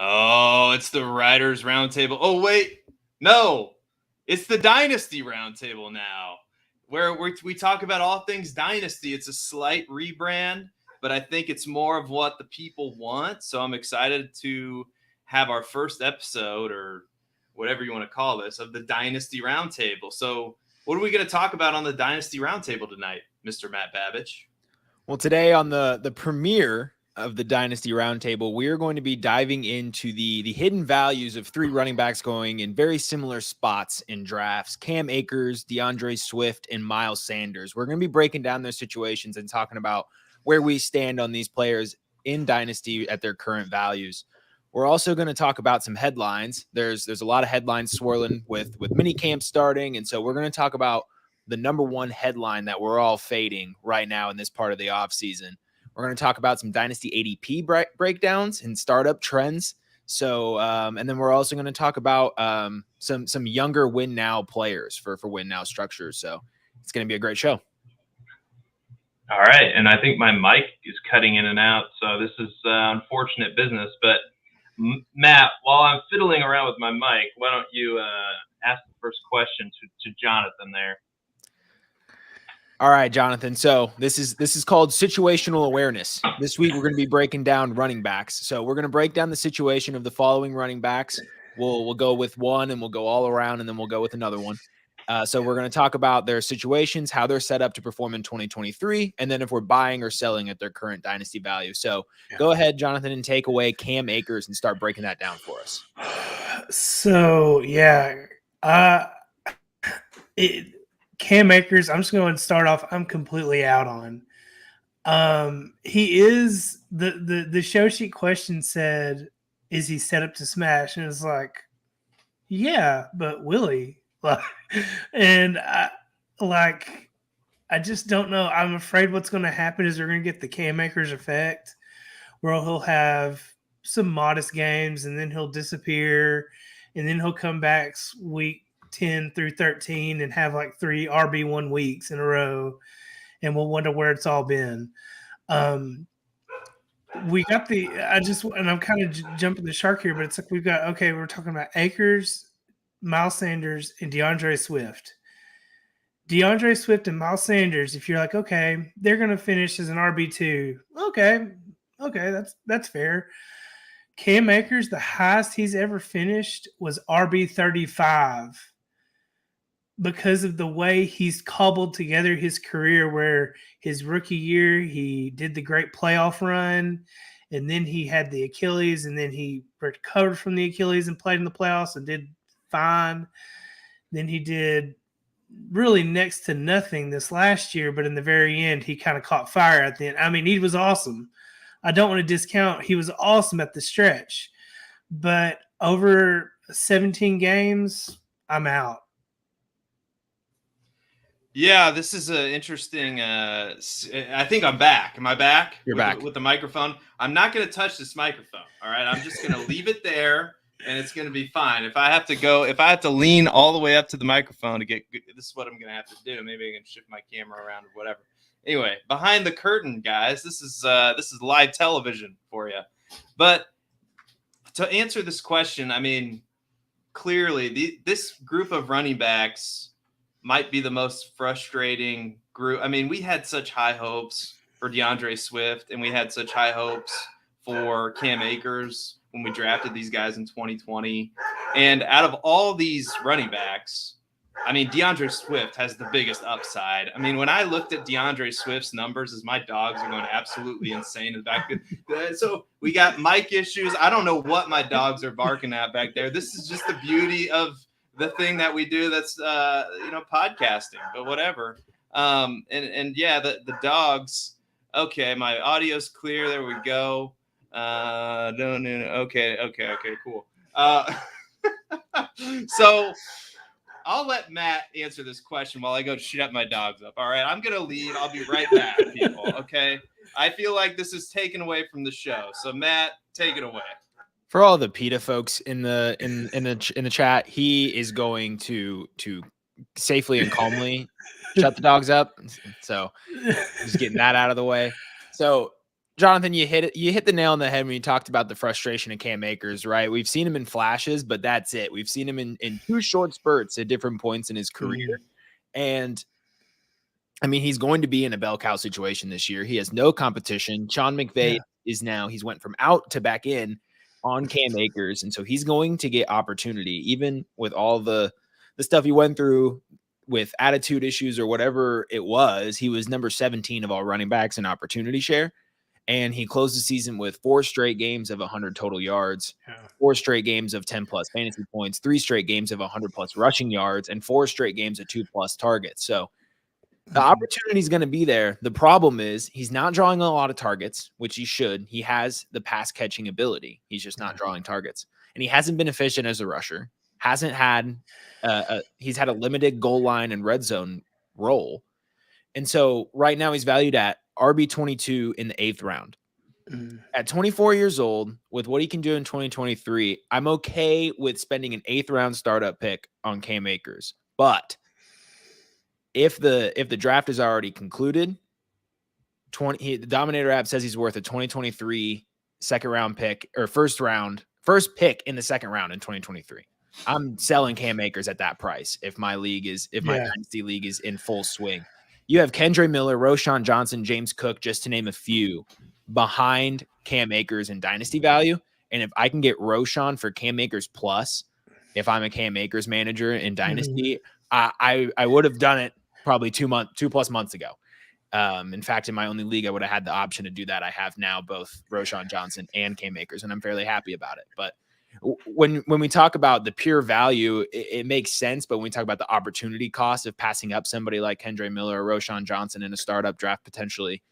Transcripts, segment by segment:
Oh, it's the Writers Roundtable. Oh, wait. No, it's the Dynasty Roundtable now, where we talk about all things Dynasty. It's a slight rebrand, but I think it's more of what the people want. So I'm excited to have our first episode, or whatever you want to call this, of the Dynasty Roundtable. So what are we going to talk about on the Dynasty Roundtable tonight, Mr. Matt Babich? Well, today on the premiere of the Dynasty Roundtable, we are going to be diving into the hidden values of three running backs going in very similar spots in drafts: Cam Akers, DeAndre Swift, and Miles Sanders. We're going to be breaking down their situations and talking about where we stand on these players in Dynasty at their current values. We're also going to talk about some headlines. There's a lot of headlines swirling with mini camp starting, and so we're going to talk about the number one headline that we're all fading right now in this part of the offseason. We're going to talk about some Dynasty ADP breakdowns and startup trends. So, and then we're also going to talk about some younger win now players for win now structures. So it's going to be a great show. All right. And I think my mic is cutting in and out, so this is unfortunate business. But Matt, while I'm fiddling around with my mic, why don't you ask the first question to Jonathan there? All right, Jonathan. So this is called situational awareness. This week we're going to be breaking down running backs. So we're going to break down the situation of the following running backs. We'll go with one, and we'll go all around, and then we'll go with another one. So we're going to talk about their situations, how they're set up to perform in 2023, and then if we're buying or selling at their current Dynasty value. So Go ahead, Jonathan, and take away Cam Akers and start breaking that down for us. So Cam Akers, I'm just going to start off. I'm completely out on. He is the show sheet question said, "Is he set up to smash?" And it's like, yeah, but will he? And I just don't know. I'm afraid what's going to happen is they're going to get the Cam Akers effect, where he'll have some modest games and then he'll disappear, and then he'll come back week 10 through 13 and have like 3 RB1 weeks in a row, and we'll wonder where it's all been. We got and I'm kind of jumping the shark here, but it's like we're talking about Akers, Miles Sanders, and DeAndre Swift. DeAndre Swift and Miles Sanders, if you're like, okay, they're going to finish as an RB2. Okay, that's fair. Cam Akers, the highest he's ever finished was RB35. Because of the way he's cobbled together his career, where his rookie year, he did the great playoff run, and then he had the Achilles, and then he recovered from the Achilles and played in the playoffs and did fine. Then he did really next to nothing this last year, but in the very end, he kind of caught fire at the end. I mean, he was awesome. I don't want to discount. He was awesome at the stretch. But over 17 games, I'm out. Yeah, this is an interesting. I think I'm back. Am I back? You're back with the microphone. I'm not going to touch this microphone. All right, I'm just going to leave it there, and it's going to be fine. If I have to lean all the way up to the microphone to get good, this is what I'm going to have to do. Maybe I can shift my camera around or whatever. Anyway, behind the curtain, guys. This is live television for you. But to answer this question, I mean, clearly this group of running backs might be the most frustrating group. I mean, we had such high hopes for DeAndre Swift, and we had such high hopes for Cam Akers when we drafted these guys in 2020. And out of all these running backs, I mean, DeAndre Swift has the biggest upside. I mean, when I looked at DeAndre Swift's numbers, as my dogs are going absolutely insane in the back. So we got mic issues. I don't know what my dogs are barking at back there. This is just the beauty of the thing that we do, that's podcasting, but whatever. And yeah, the dogs. Okay, my audio's clear. There we go. Okay, cool. So I'll let Matt answer this question while I go shut my dogs up. All right, I'm gonna leave. I'll be right back, people. Okay. I feel like this is taken away from the show. So Matt, take it away. For all the PETA folks in the chat, he is going to safely and calmly shut the dogs up. So just getting that out of the way. So Jonathan, you hit the nail on the head when you talked about the frustration of Cam Akers, right? We've seen him in flashes, but that's it. We've seen him in 2 short spurts at different points in his career. And I mean, he's going to be in a bell cow situation this year. He has no competition. Sean McVay he's went from out to back in on Cam Akers. And so he's going to get opportunity, even with all the stuff he went through with attitude issues or whatever it was. He was number 17 of all running backs in opportunity share. And he closed the season with 4 straight games of 100 total yards, 4 straight games of 10 plus fantasy points, 3 straight games of 100 plus rushing yards, and 4 straight games of 2 plus targets. So the opportunity is going to be there. The problem is he's not drawing a lot of targets, which he should. He has the pass catching ability. He's just not drawing targets. And he hasn't been efficient as a rusher. He's had a limited goal line and red zone role. And so right now he's valued at RB22 in the 8th round. At 24 years old, with what he can do in 2023, I'm okay with spending an 8th round startup pick on Cam Akers. But if the draft is already concluded, the Dominator app says he's worth a 2023 second round pick or first pick in the second round in 2023. I'm selling Cam Akers at that price if my dynasty league is in full swing. You have Kendre Miller, Roschon Johnson, James Cook, just to name a few, behind Cam Akers in dynasty value. And if I can get Roschon for Cam Akers plus, if I'm a Cam Akers manager in dynasty, I would have done it probably 2+ months ago. In fact, in my only league, I would have had the option to do that. I have now both Roschon Johnson and Cam Akers, and I'm fairly happy about it. But when we talk about the pure value, it makes sense. But when we talk about the opportunity cost of passing up somebody like Kendre Miller or Roschon Johnson in a startup draft potentially,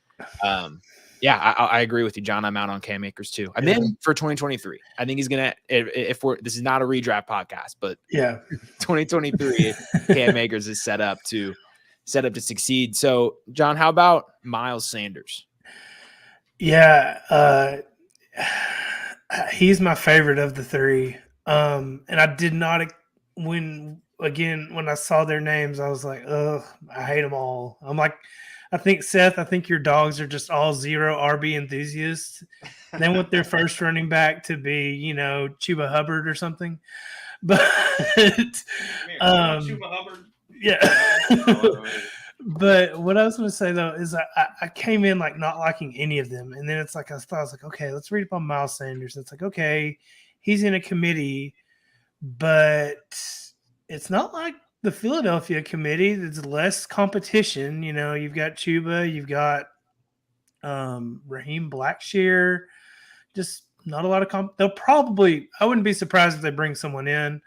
I agree with you, John. I'm out on Cam Akers too. I'm in for 2023. I think he's gonna. This is not a redraft podcast, but 2023, Cam Akers is set up to succeed. So, John, how about Miles Sanders? Yeah, he's my favorite of the 3. And I did not when I saw their names, I was like, ugh, I hate them all. I'm like, I think Seth, your dogs are just all 0 RB enthusiasts. They want their first running back to be, Chuba Hubbard or something. But Chuba Hubbard. Yeah. But what I was going to say though is I came in like not liking any of them, and then it's like I was like, okay, let's read up on Miles Sanders. It's like, okay, he's in a committee, but it's not like the Philadelphia committee. There's less competition. You've got Chuba, you've got Raheem Blackshear. Just not a lot of They'll probably. I wouldn't be surprised if they bring someone in.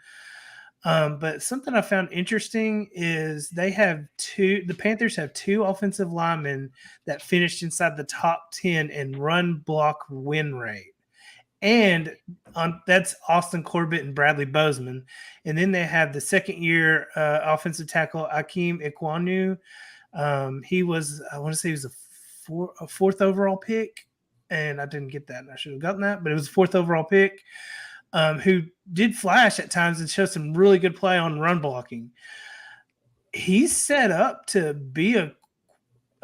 But something I found interesting is the Panthers have 2 offensive linemen that finished inside the top 10 in run block win rate. And that's Austin Corbett and Bradley Bozeman. And then they have the second-year offensive tackle, Akeem Ikwonu. I want to say he was a 4th overall pick. And I didn't get that. I should have gotten that. But it was a 4th overall pick. Who did flash at times and show some really good play on run blocking. He's set up to be a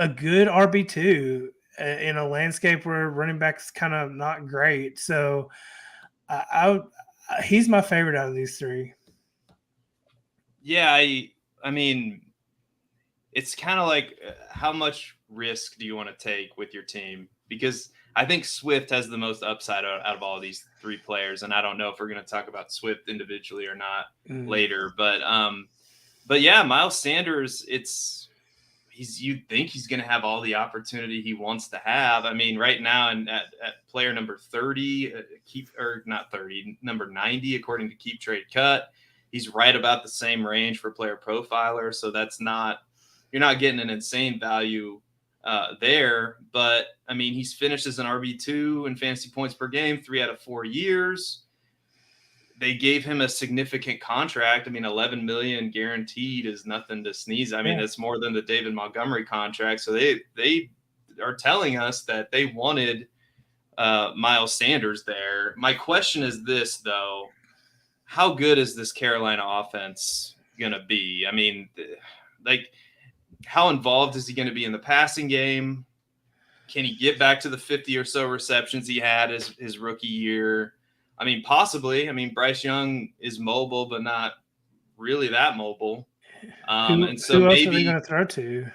good RB2 in a landscape where running back's kind of not great. So he's my favorite out of these 3. Yeah, I mean, it's kind of like how much risk do you want to take with your team? Because I think Swift has the most upside out of all these 3 players, and I don't know if we're going to talk about Swift individually or not later. But yeah, Miles Sanders, you'd think he's going to have all the opportunity he wants to have. I mean, right now at player number 30, number 90 according to Keep Trade Cut, he's right about the same range for Player Profiler. So you're not getting an insane value there, but I mean, he's finished as an RB2 in fantasy points per game 3 out of 4 years. They gave him a significant contract. I mean, $11 million guaranteed is nothing to sneeze. I mean, it's more than the David Montgomery contract. So they are telling us that they wanted Miles Sanders there. My question is this, though: how good is this Carolina offense going to be? I mean, like, how involved is he going to be in the passing game? Can he get back to the 50 or so receptions he had his rookie year? I mean, possibly. I mean, Bryce Young is mobile, but not really that mobile. And so who else maybe are they going to throw to?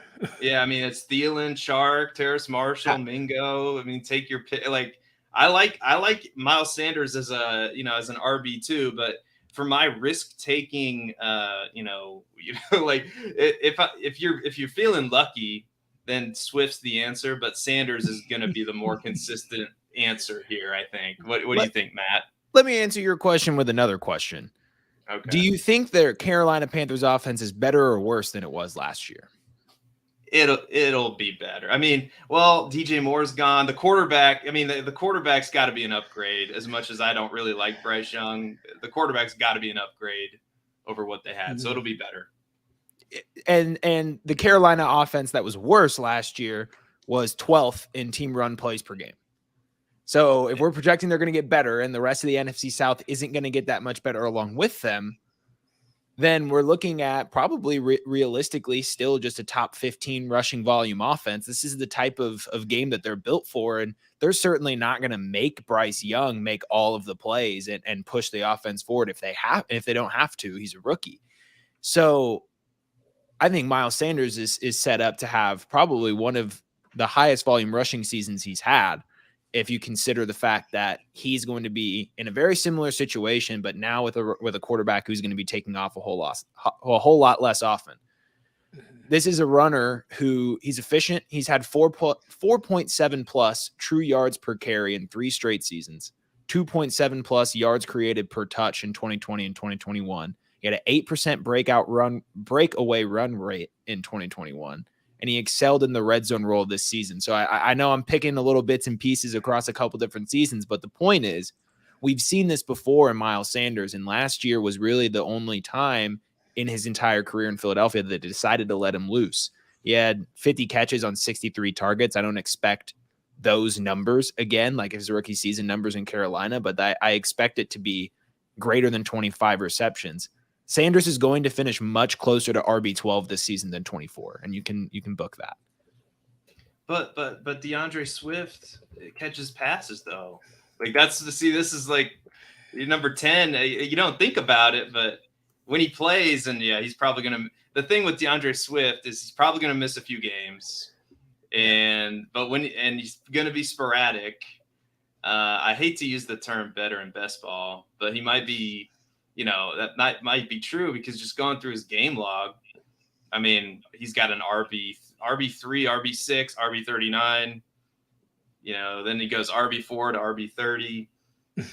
Yeah, I mean, it's Thielen, Chark, Terrace Marshall, Mingo. I mean, take your pick. Like, I like Miles Sanders as as an RB2, but for my risk taking, like if you're feeling lucky, then Swift's the answer, but Sanders is going to be the more consistent answer here, I think. What do you think, Matt? Let me answer your question with another question. Okay. Do you think their Carolina Panthers offense is better or worse than it was last year? It'll be better. I mean, well, DJ Moore's gone. The quarterback, I mean, the quarterback's got to be an upgrade. As much as I don't really like Bryce Young, the quarterback's got to be an upgrade over what they had. So it'll be better. And the Carolina offense that was worse last year was 12th in team run plays per game. So if we're projecting they're going to get better and the rest of the NFC South isn't going to get that much better along with them, then we're looking at probably realistically still just a top 15 rushing volume offense. This is the type of game that they're built for. And they're certainly not going to make Bryce Young make all of the plays and push the offense forward if they don't have to. He's a rookie. So I think Miles Sanders is set up to have probably one of the highest volume rushing seasons he's had, if you consider the fact that he's going to be in a very similar situation, but now with a quarterback who's going to be taking off a whole lot less often. This is a runner who he's efficient. He's had 4.7 plus true yards per carry in 3 straight seasons, 2.7 plus yards created per touch in 2020 and 2021. He had an 8% breakaway run rate in 2021. And he excelled in the red zone role this season. So I know I'm picking the little bits and pieces across a couple different seasons, but the point is we've seen this before in Miles Sanders, and last year was really the only time in his entire career in Philadelphia that they decided to let him loose. He had 50 catches on 63 targets. I don't expect those numbers again, like his rookie season numbers in Carolina, but I expect it to be greater than 25 receptions. Sanders is going to finish much closer to RB12 this season than 24, and you can book that. But DeAndre Swift catches passes though. Like this is like number 10. You don't think about it, but when he plays, and he's probably gonna. The thing with DeAndre Swift is he's probably gonna miss a few games, and he's gonna be sporadic. I hate to use the term better in best ball, but he might be. That might be true because just going through his game log, I mean, he's got an RB3, RB6, RB39. Then he goes RB4 to RB30.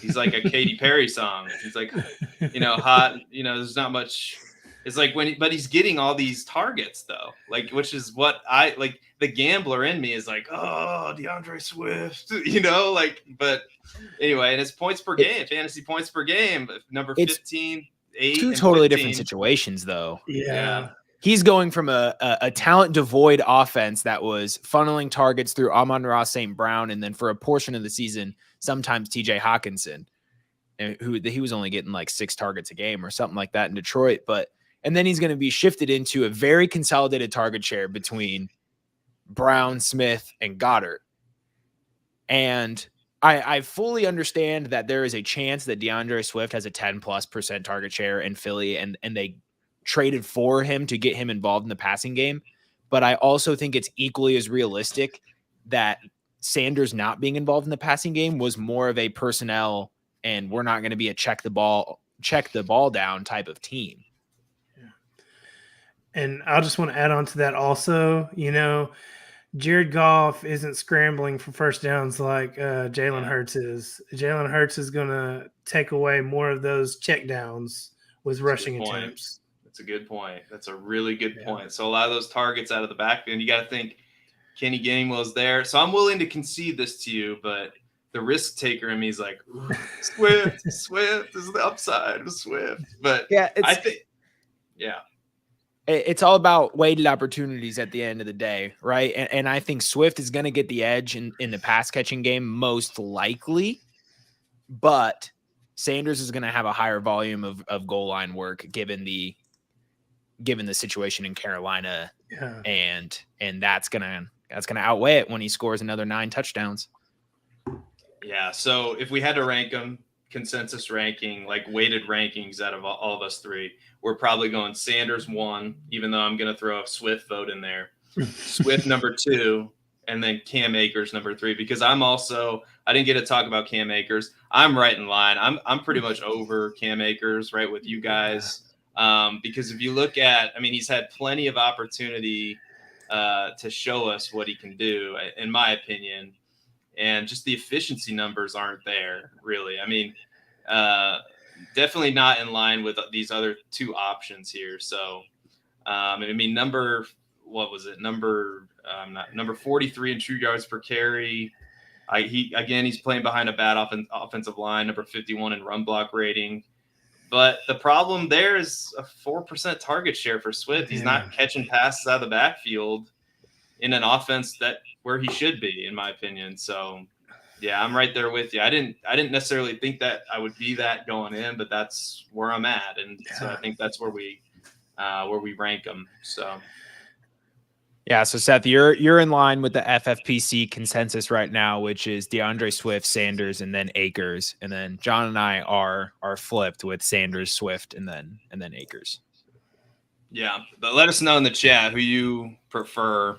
He's like a Katy Perry song. He's like, hot. There's not much. It's like but he's getting all these targets though, like, which is what I like. The gambler in me is like, oh, DeAndre Swift, but anyway, and his points per game, fantasy points per game, number 15, 8. Two totally different situations though. Yeah. He's going from a talent devoid offense that was funneling targets through Amon-Ra St. Brown, and then for a portion of the season, sometimes TJ Hawkinson, who he was only getting like 6 targets a game or something like that in Detroit. And then he's going to be shifted into a very consolidated target share between Brown, Smith, and Goddard. And I fully understand that there is a chance that DeAndre Swift has a 10+% target share in Philly, and they traded for him to get him involved in the passing game. But I also think it's equally as realistic that Sanders not being involved in the passing game was more of a personnel, and we're not going to be a check the ball down type of team. And I just want to add on to that also, Jared Goff isn't scrambling for first downs like Jalen Hurts is. Jalen Hurts is going to take away more of those check downs with rushing attempts. That's a good point. That's a really good point. So a lot of those targets out of the backfield, you got to think Kenny Gainwell's there. So I'm willing to concede this to you, but the risk taker in me is like, Swift is the upside of Swift. But I think, it's all about weighted opportunities at the end of the day, right? And I think Swift is going to get the edge in the pass catching game most likely, but Sanders is going to have a higher volume of goal line work given the given the situation in Carolina, Yeah. and that's gonna outweigh it when he scores another 9 touchdowns. Yeah. So if we had to rank them, consensus ranking, like weighted rankings out of all of us three, we're probably going Sanders 1, even though I'm going to throw a Swift vote in there. Swift number 2, and then Cam Akers number 3, because I didn't get to talk about Cam Akers. I'm right in line. I'm pretty much over Cam Akers, right with you guys. Because if you look at, he's had plenty of opportunity to show us what he can do, in my opinion. And just the efficiency numbers aren't there, really. Definitely not in line with these other 2 options here. So, number 43 in true yards per carry. He's playing behind a bad offensive line. Number 51 in run block rating. But the problem there is a 4% target share for Swift. He's not catching passes out of the backfield in an offense where he should be, in my opinion. So, yeah, I'm right there with you. I didn't necessarily think that I would be that going in, but that's where I'm at, and so I think that's where we rank them. So, yeah. So Seth, you're in line with the FFPC consensus right now, which is DeAndre Swift, Sanders, and then Akers, and then John and I are flipped with Sanders, Swift, and then Akers. Yeah, but let us know in the chat who you prefer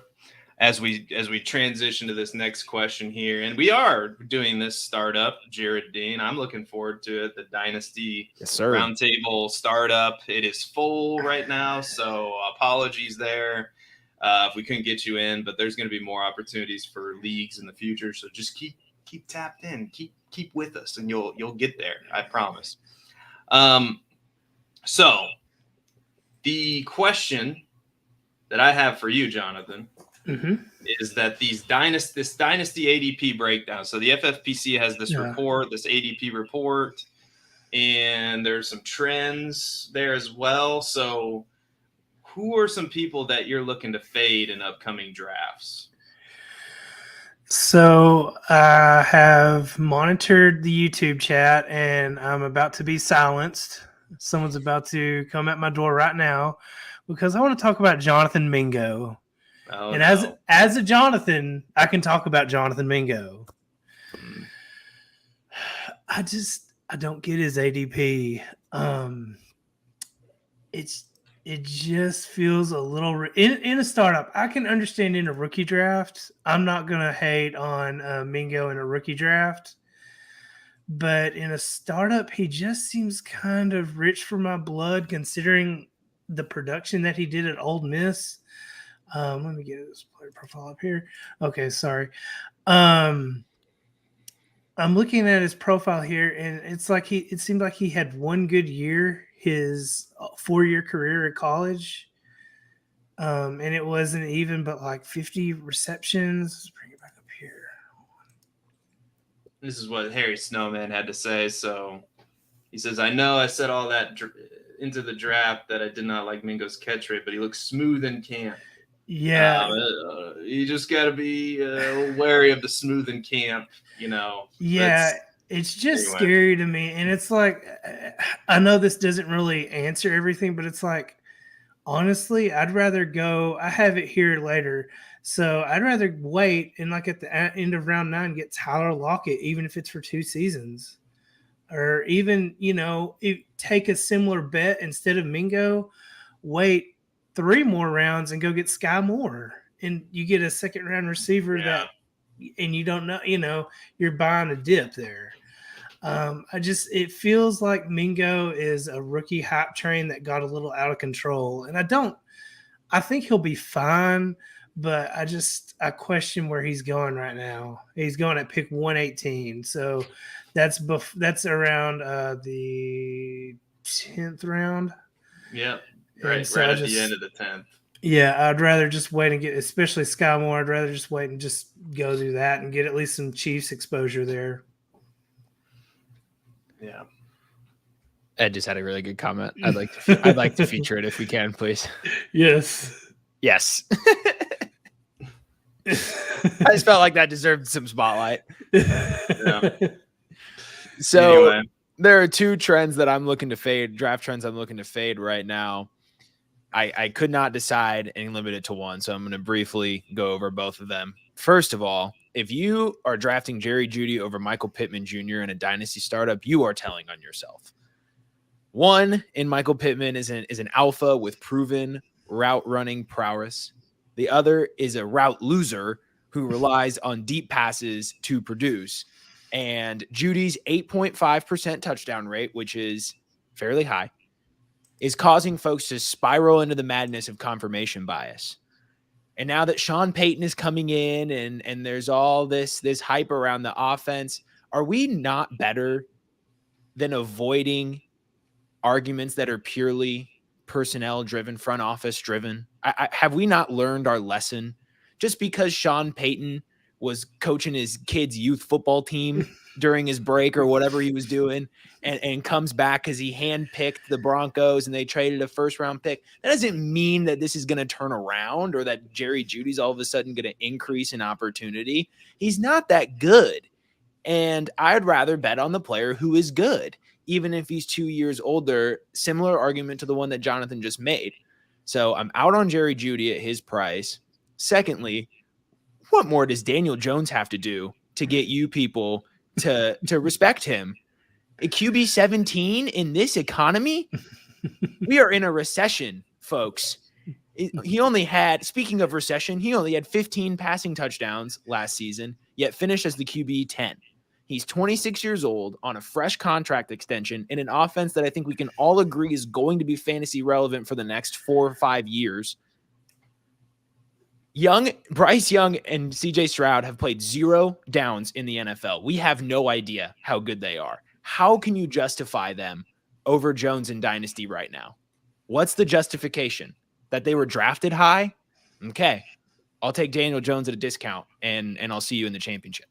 as we transition to this next question here. And we are doing this startup, Jared Dean. I'm looking forward to it. The Dynasty Roundtable startup. It is full right now, so apologies there if we couldn't get you in, but there's going to be more opportunities for leagues in the future. So just keep tapped in, keep with us, and you'll get there. I promise. So the question that I have for you, Jonathan, is that this Dynasty ADP breakdown. So the FFPC has this report, this ADP report, and there's some trends there as well. So who are some people that you're looking to fade in upcoming drafts? So I have monitored the YouTube chat, and I'm about to be silenced. Someone's about to come at my door right now because I want to talk about Jonathan Mingo. As a Jonathan, I can talk about Jonathan Mingo. I don't get his ADP. It just feels a little in a startup. I can understand in a rookie draft. I'm not gonna hate on Mingo in a rookie draft, but in a startup, he just seems kind of rich for my blood, considering the production that he did at Ole Miss. Let me get his player profile up here. Okay, sorry. I'm looking at his profile here, and it seemed like he had one good year his 4-year career at college, and it wasn't even but like 50 receptions. Let's bring it back up here. This is what Harry Snowman had to say. So he says, "I know I said all that into the draft that I did not like Mingo's catch rate, but he looks smooth in camp." Yeah, you just got to be wary of the smooth in camp, Yeah, it's just scary to me. And it's like, I know this doesn't really answer everything, but it's like, honestly, I'd rather go. I have it here later. So I'd rather wait and like at the end of round 9, get Tyler Lockett, even if it's for 2 seasons. Or even, take a similar bet instead of Mingo, wait 3 more rounds and go get Sky Moore, and you get a 2nd round receiver and you don't know, you're buying a dip there. It feels like Mingo is a rookie hype train that got a little out of control, and I think he'll be fine, but I question where he's going right now. He's going at pick 118, so that's around the 10th round. Yeah. Right at the end of the 10th. Yeah, I'd rather just wait and get, especially Sky Moore, I'd rather just wait and just go do that and get at least some Chiefs exposure there. Yeah. Ed just had a really good comment. I'd like to feature it if we can, please. Yes. Yes. I just felt like that deserved some spotlight. Yeah. So anyway. There are 2 trends that I'm looking to fade, draft trends I'm looking to fade right now. I could not decide and limit it to one. So I'm going to briefly go over both of them. First of all, if you are drafting Jerry Jeudy over Michael Pittman Jr. in a dynasty startup, you are telling on yourself. One in Michael Pittman is an alpha with proven route running prowess. The other is a route loser who relies on deep passes to produce. And Judy's 8.5% touchdown rate, which is fairly high, is causing folks to spiral into the madness of confirmation bias. And now that Sean Payton is coming in and there's all this hype around the offense, are we not better than avoiding arguments that are purely personnel driven, front office driven? Have we not learned our lesson? Just because Sean Payton was coaching his kids' youth football team during his break or whatever he was doing and comes back because he handpicked the Broncos and they traded a first-round pick, that doesn't mean that this is going to turn around or that Jerry Jeudy's all of a sudden going to increase in opportunity. He's not that good. And I'd rather bet on the player who is good, even if he's 2 years older. Similar argument to the one that Jonathan just made. So I'm out on Jerry Jeudy at his price. Secondly, what more does Daniel Jones have to do to get you people to respect him? A QB 17 in this economy? We are in a recession, folks. He only had, speaking of recession, he only had 15 passing touchdowns last season, yet finished as the QB 10. He's 26 years old on a fresh contract extension in an offense that I think we can all agree is going to be fantasy relevant for the next 4 or 5 years. Bryce Young and CJ Stroud have played 0 downs in the NFL. We have no idea how good they are. How can you justify them over Jones in Dynasty right now? What's the justification? That they were drafted high? Okay. I'll take Daniel Jones at a discount and I'll see you in the championship.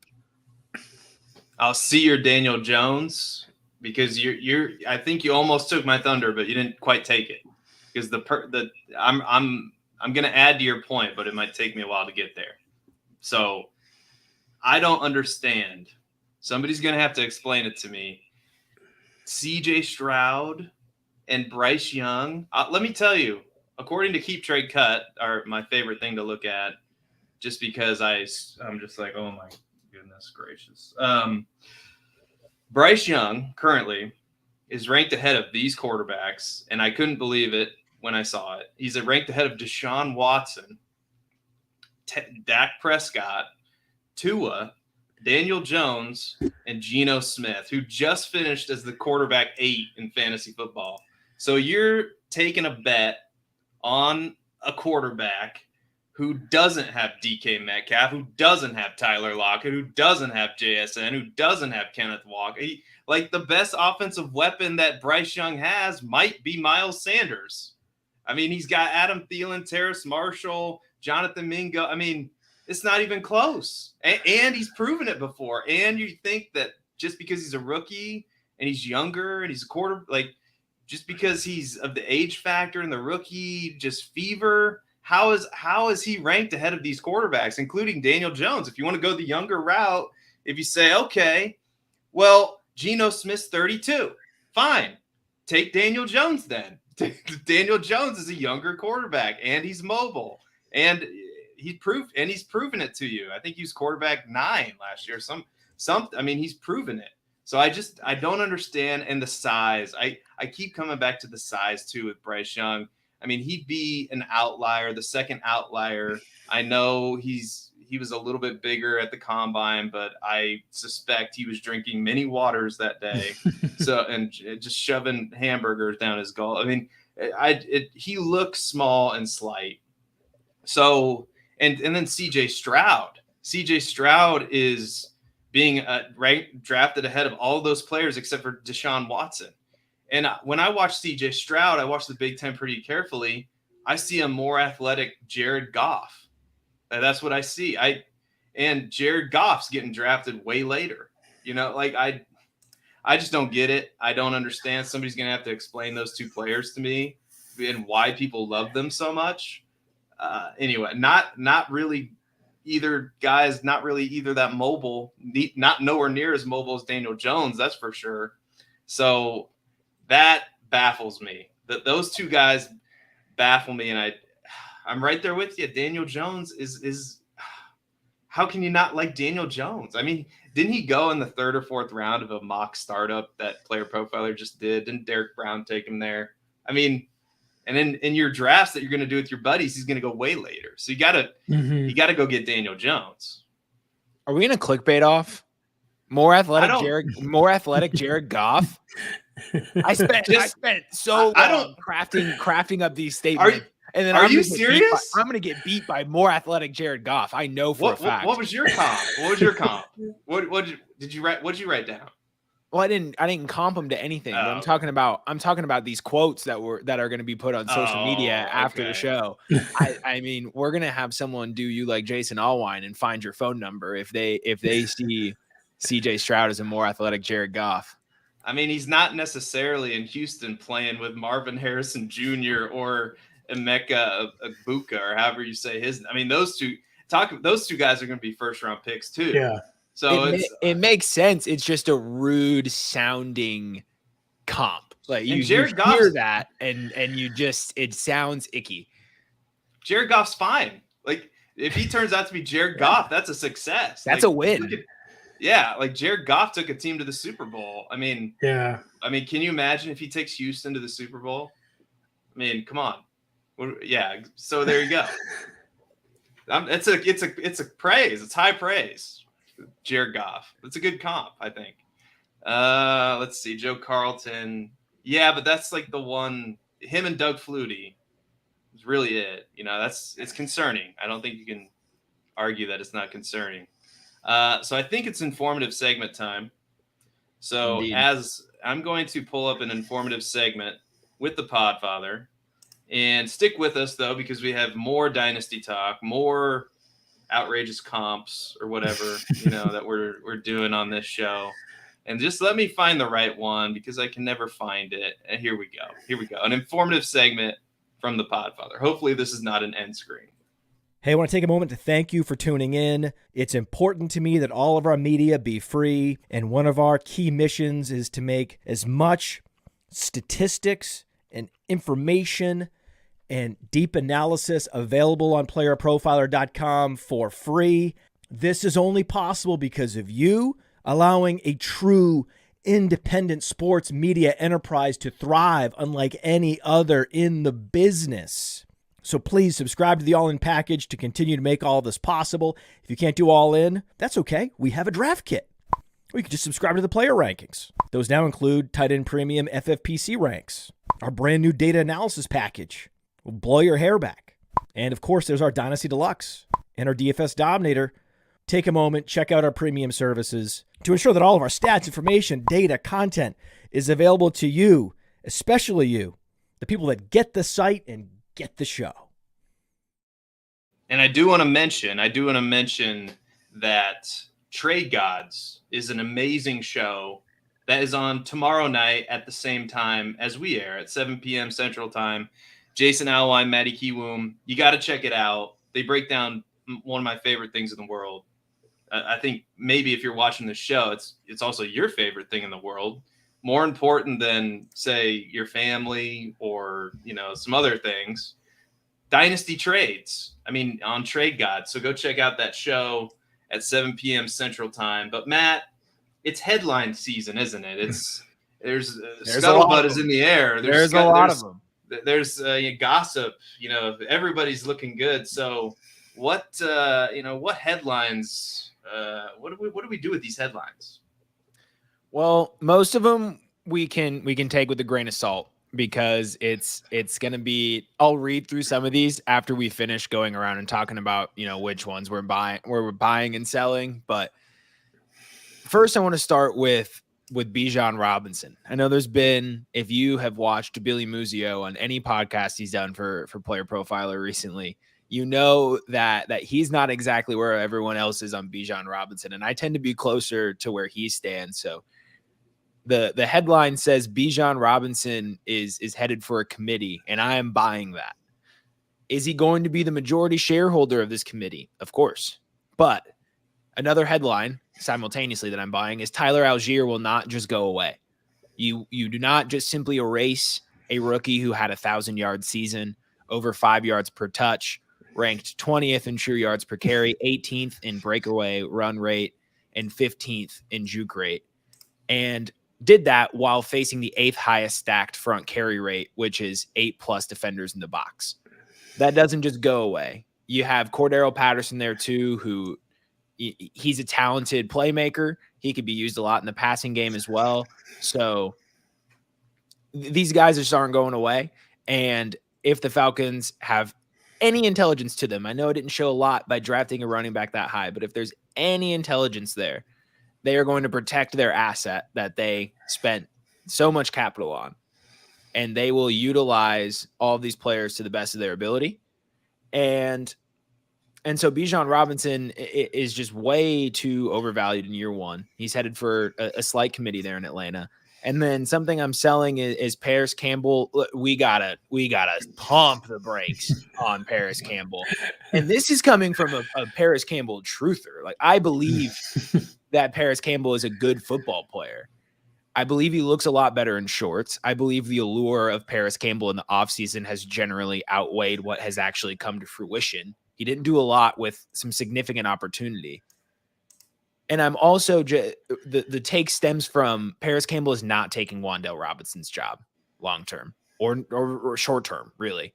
I'll see your Daniel Jones because I think you almost took my thunder, but you didn't quite take it because I'm going to add to your point, but it might take me a while to get there. So I don't understand. Somebody's going to have to explain it to me. CJ Stroud and Bryce Young. Let me tell you, according to Keep Trade Cut, are my favorite thing to look at, just because I'm just like, oh my goodness gracious. Bryce Young currently is ranked ahead of these quarterbacks, and I couldn't believe it when I saw it. He's ranked ahead of Deshaun Watson, Dak Prescott, Tua, Daniel Jones, and Geno Smith, who just finished as the quarterback 8 in fantasy football. So you're taking a bet on a quarterback who doesn't have DK Metcalf, who doesn't have Tyler Lockett, who doesn't have JSN, who doesn't have Kenneth Walker. Like, the best offensive weapon that Bryce Young has might be Miles Sanders. I mean, he's got Adam Thielen, Terrace Marshall, Jonathan Mingo. I mean, it's not even close. And he's proven it before. And you think that just because he's a rookie and he's younger and he's a just because he's of the age factor and the rookie just fever, how is he ranked ahead of these quarterbacks, including Daniel Jones? If you want to go the younger route, if you say, okay, well, Geno Smith's 32, fine. Take Daniel Jones then. Daniel Jones is a younger quarterback, and he's mobile, and he's proven it to you. I think he was quarterback 9 last year. I mean, he's proven it. So I don't understand. And the size, I keep coming back to the size too with Bryce Young. I mean, he'd be an outlier, the second outlier. I know he was a little bit bigger at the combine, but I suspect he was drinking many waters that day. And just shoving hamburgers down his gullet. I mean, he looks small and slight. So, and then CJ Stroud is being drafted ahead of all of those players except for Deshaun Watson. And when I watch CJ Stroud, I watch the Big Ten pretty carefully. I see a more athletic Jared Goff. That's what I see. And Jared Goff's getting drafted way later. You know, like I just don't get it. I don't understand. Somebody's going to have to explain those two players to me and why people love them so much. Anyway, not really either guys, not really either that mobile, not nowhere near as mobile as Daniel Jones, that's for sure. So that baffles me that those two guys baffle me, and I'm right there with you. Daniel Jones is how can you not like Daniel Jones? I mean, didn't he go in the 3rd or 4th round of a mock startup that Player Profiler just did? Didn't Derek Brown take him there? I mean, and in your drafts that you're going to do with your buddies, he's going to go way later. So you gotta go get Daniel Jones. Are we in a clickbait off? More athletic Jared Goff. I spent so long crafting up these statements. And then are you serious? I'm going to get beat by more athletic Jared Goff. I know for a fact. What was your comp? What did you write? What'd you write down? Well, I didn't comp him to anything. But I'm talking about these quotes that are going to be put on social media after the show. I mean, we're going to have someone do you like Jason Allwine and find your phone number if they see CJ Stroud as a more athletic Jared Goff. I mean, he's not necessarily in Houston playing with Marvin Harrison Jr. or Emeka Egbuka, or however you say his. I mean, those two guys are going to be 1st-round picks too. Yeah. So it makes sense. It's just a rude sounding comp. Like you hear that and it sounds icky. Jared Goff's fine. Like if he turns out to be Jared Goff, that's a success. That's a win. Like Jared Goff took a team to the Super Bowl. I mean, can you imagine if he takes Houston to the Super Bowl? I mean, come on. Yeah. So there you go. It's a praise. It's high praise. Jared Goff. That's a good comp, I think. Let's see. Joe Carlton. Yeah, but that's like the one. Him and Doug Flutie is really it. You know, it's concerning. I don't think you can argue that it's not concerning. So I think it's informative segment time. So Indeed. As I'm going to pull up an informative segment with the Podfather, and stick with us though, because we have more Dynasty talk, more outrageous comps or whatever, that we're doing on this show. And just let me find the right one because I can never find it. And here we go. An informative segment from the Podfather. Hopefully this is not an end screen. Hey, I want to take a moment to thank you for tuning in. It's important to me that all of our media be free, and one of our key missions is to make as much statistics and information and deep analysis available on playerprofiler.com for free. This is only possible because of you allowing a true independent sports media enterprise to thrive unlike any other in the business. So please subscribe to the All In package to continue to make all this possible. If you can't do All In, that's okay. We have a draft kit. Or you can just subscribe to the player rankings. Those now include Tight End Premium FFPC ranks, our brand new data analysis package. Will blow your hair back. And of course, there's our Dynasty Deluxe and our DFS Dominator. Take a moment, check out our premium services to ensure that all of our stats, information, data, content is available to you, especially you, the people that get the site and get the show. And I do want to mention that Trade Gods is an amazing show that is on tomorrow night at the same time as we air at 7 p.m. Central Time. Jason Alwine, Matty Kiwoom. You got to check it out. They break down one of my favorite things in the world. I think maybe if you're watching the show, it's also your favorite thing in the world. More important than, say, your family or, some other things. Dynasty trades. I mean, on Trade God. So go check out that show at 7 p.m. Central Time. But Matt, it's headline season, isn't it? There's scuttlebutt is in the air. There's a lot of them. There's gossip, everybody's looking good. So what headlines, what do we do with these headlines? Well, most of them we can take with a grain of salt because it's going to be, I'll read through some of these after we finish going around and talking about, which ones we're buying and selling. But first I want to start with Bijan Robinson. I know there's been, if you have watched Billy Muzio on any podcast he's done for Player Profiler recently, that he's not exactly where everyone else is on Bijan Robinson. And I tend to be closer to where he stands. So the headline says Bijan Robinson is headed for a committee, and I am buying that. Is he going to be the majority shareholder of this committee? Of course. But another headline simultaneously that I'm buying is Tyler Algier will not just go away. You do not just simply erase a rookie who had a 1,000-yard season over 5 yards per touch, ranked 20th in true yards per carry, 18th in breakaway run rate, and 15th in juke rate. And did that while facing the 8th highest stacked front carry rate, which is 8+ defenders in the box. That doesn't just go away. You have Cordero Patterson there too, who he's a talented playmaker. He could be used a lot in the passing game as well. So these guys just aren't going away. And if the Falcons have any intelligence to them, I know it didn't show a lot by drafting a running back that high, but if there's any intelligence there, they are going to protect their asset that they spent so much capital on. And they will utilize all of these players to the best of their ability. And so Bijan Robinson is just way too overvalued in year one. He's headed for a slight committee there in Atlanta. And then something I'm selling is Paris Campbell. We gotta pump the brakes on Paris Campbell. And this is coming from a Paris Campbell truther. Like, I believe that Paris Campbell is a good football player. I believe he looks a lot better in shorts. I believe the allure of Paris Campbell in the offseason has generally outweighed what has actually come to fruition. He didn't do a lot with some significant opportunity. And I'm also the take stems from Paris Campbell is not taking Wan'Dale Robinson's job long-term or short-term, really.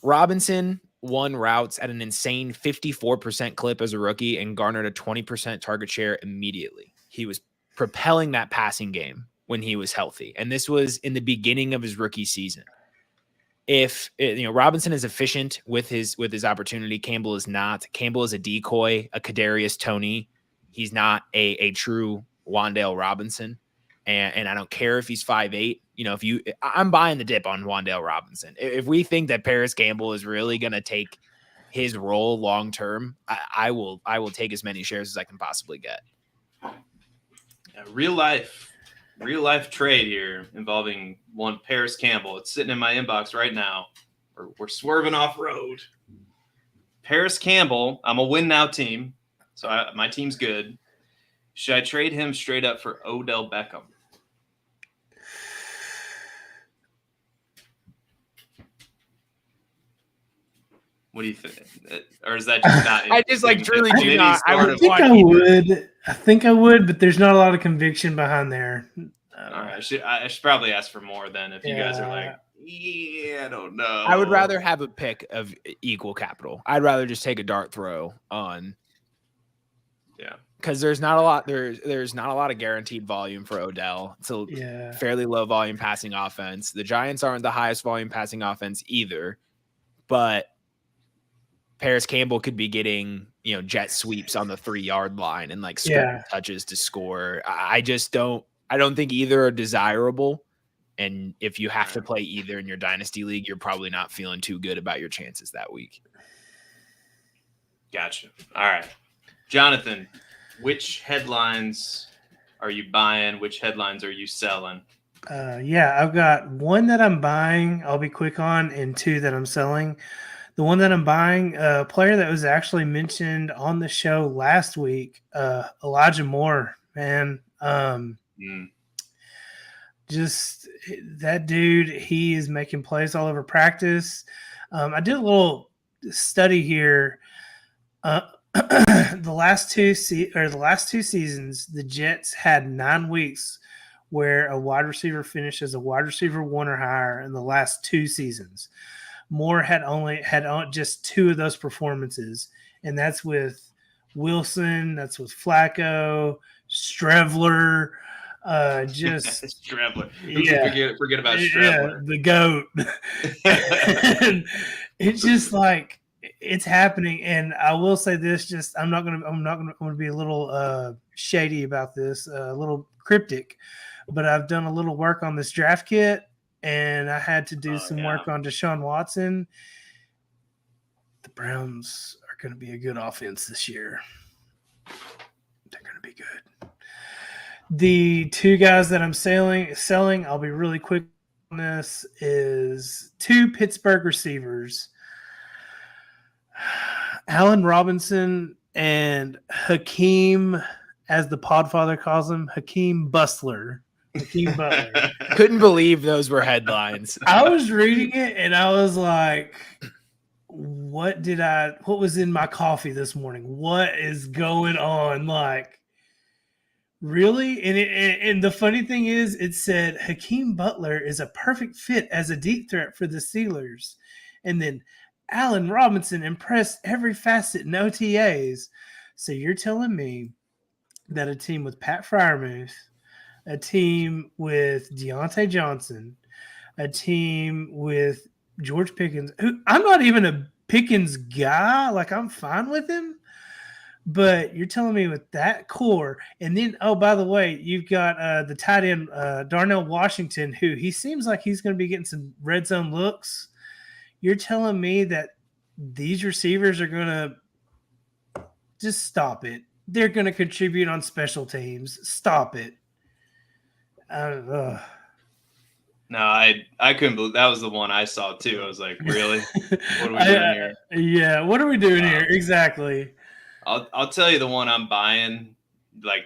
Robinson won routes at an insane 54% clip as a rookie and garnered a 20% target share immediately. He was propelling that passing game when he was healthy. And this was in the beginning of his rookie season. If Robinson is efficient with his opportunity, Campbell is not. Campbell is a decoy, a Kadarius Toney. He's not a true Wan'Dale Robinson. And I don't care if he's 5'8". I'm buying the dip on Wan'Dale Robinson. If we think that Paris Campbell is really going to take his role long term, I will take as many shares as I can possibly get. Yeah, real life trade here involving one Paris Campbell. It's sitting in my inbox right now. We're swerving off road. Paris Campbell, I'm a win now team, so my team's good. Should I trade him straight up for Odell Beckham? What do you think? Or is that just not? I just truly do not. I think I would, but there's not a lot of conviction behind there. All right, I should probably ask for more then. If you guys are like, I don't know. I would rather have a pick of equal capital. I'd rather just take a dart throw on. Yeah, because there's not a lot. There's not a lot of guaranteed volume for Odell. It's a fairly low volume passing offense. The Giants aren't the highest volume passing offense either, but Paris Campbell could be getting, jet sweeps on the 3-yard line and touches to score. I don't think either are desirable. And if you have to play either in your dynasty league, you're probably not feeling too good about your chances that week. Gotcha. All right. Jonathan, which headlines are you buying? Which headlines are you selling? I've got one that I'm buying, I'll be quick on, and two that I'm selling. The one that I'm buying, a player that was actually mentioned on the show last week, Elijah Moore, man. Just that dude, he is making plays all over practice. I did a little study here. The last two seasons, the Jets had 9 weeks where a wide receiver finished as a wide receiver 1 or higher in the last 2 seasons. Moore had just 2 of those performances, and that's with Wilson, that's with Flacco, Strevler, Strevler. Forget about Strevler. The GOAT. It's just like it's happening, and I will say this: I'm gonna be a little shady about this, a little cryptic, but I've done a little work on this draft kit. And I had to do some work on Deshaun Watson. The Browns are going to be a good offense this year. They're going to be good. The 2 guys that I'm selling, I'll be really quick on this, is 2 Pittsburgh receivers. Allen Robinson and Hakeem, as the Podfather calls him, Hakeem Bustler. Hakeem Butler. Couldn't believe those were headlines. I was reading it and I was like, what was in my coffee this morning? What is going on? Like, really? And the funny thing is, it said Hakeem Butler is a perfect fit as a deep threat for the Steelers. And then Allen Robinson impressed every facet in OTAs. So you're telling me that a team with Pat Freiermuth, a team with Deontay Johnson, a team with George Pickens, who I'm not even a Pickens guy, like I'm fine with him, but you're telling me with that core, and then, oh, by the way, you've got the tight end, Darnell Washington, who he seems like he's going to be getting some red zone looks. You're telling me that these receivers are going to just stop it. They're going to contribute on special teams. Stop it. No, I couldn't believe that was the one I saw too. I was like, really? What are we doing here? Yeah, what are we doing here? Exactly. I'll tell you the one I'm buying, like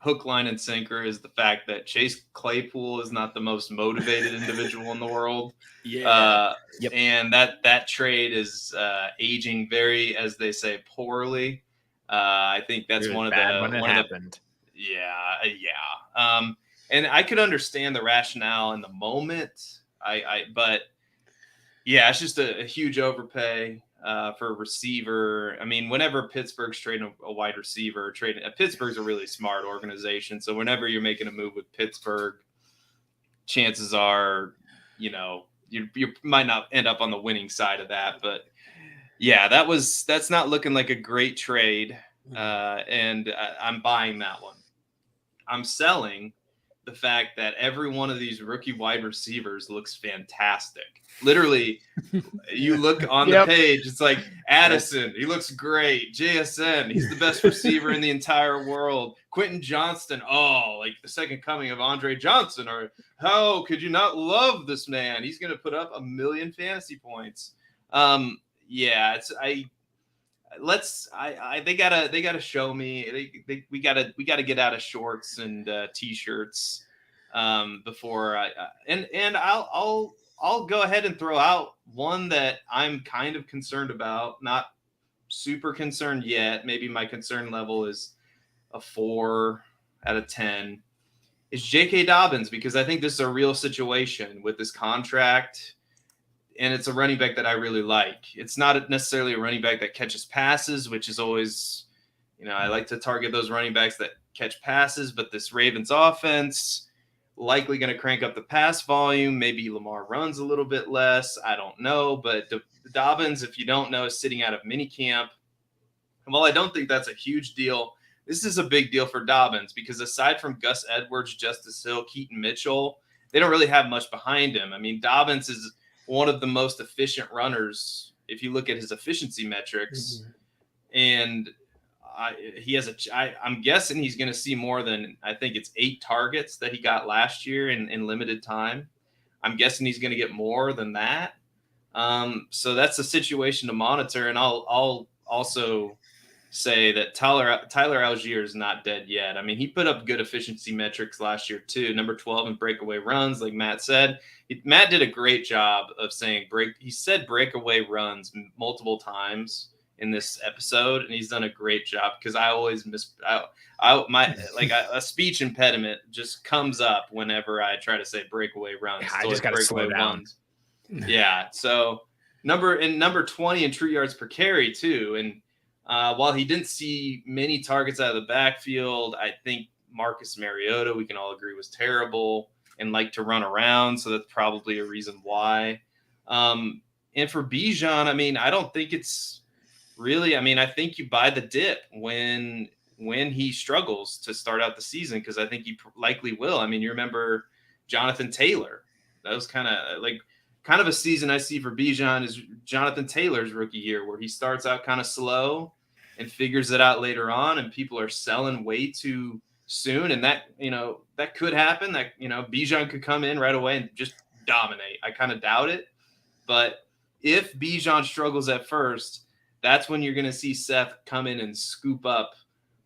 hook, line, and sinker, is the fact that Chase Claypool is not the most motivated individual in the world. Yeah. Yep. And that trade is aging very, as they say, poorly. I think that's one of the when it happened. And I could understand the rationale in the moment. But yeah, it's just a huge overpay for a receiver. I mean, whenever Pittsburgh's trading a wide receiver, Pittsburgh's a really smart organization. So whenever you're making a move with Pittsburgh, chances are, you might not end up on the winning side of that. But yeah, that's not looking like a great trade. And I'm buying that one. I'm selling the fact that every one of these rookie wide receivers looks fantastic. Literally, you look on the page, it's like Addison, he looks great. JSN, he's the best receiver in the entire world. Quentin Johnston, like the second coming of Andre Johnson. Or how could you not love this man? He's going to put up 1 million fantasy points. They gotta show me. We gotta get out of shorts and t-shirts before I'll go ahead and throw out one that I'm kind of concerned about. Not super concerned yet. Maybe my concern level is a 4 out of 10. Is J.K. Dobbins, because I think this is a real situation with this contract. And it's a running back that I really like. It's not necessarily a running back that catches passes, which is always, I like to target those running backs that catch passes. But this Ravens offense likely going to crank up the pass volume. Maybe Lamar runs a little bit less. I don't know. But Dobbins, if you don't know, is sitting out of minicamp. And while I don't think that's a huge deal, this is a big deal for Dobbins because aside from Gus Edwards, Justice Hill, Keaton Mitchell, they don't really have much behind him. I mean, Dobbins is one of the most efficient runners if you look at his efficiency metrics. And I'm guessing he's going to see more than, I think it's 8 targets that he got last year in limited time. I'm guessing he's going to get more than that. So that's a situation to monitor. And I'll also say that Tyler Algier is not dead yet. I mean, he put up good efficiency metrics last year too. Number 12 in breakaway runs, like Matt said. Matt did a great job of saying he said breakaway runs multiple times in this episode, and he's done a great job because I always a speech impediment just comes up whenever I try to say breakaway runs. I just got to slow down. Yeah. So number 20 in true yards per carry too. And while he didn't see many targets out of the backfield, I think Marcus Mariota, we can all agree, was terrible and liked to run around. So that's probably a reason why. And for Bijan, I mean, I don't think it's really, I think you buy the dip when he struggles to start out the season, because I think he likely will. I mean, you remember Jonathan Taylor. That was kind of a season I see for Bijan is Jonathan Taylor's rookie year, where he starts out kind of slow and figures it out later on, and people are selling way too soon. And that could happen. That, Bijan could come in right away and just dominate. I kind of doubt it. But if Bijan struggles at first, that's when you're going to see Seth come in and scoop up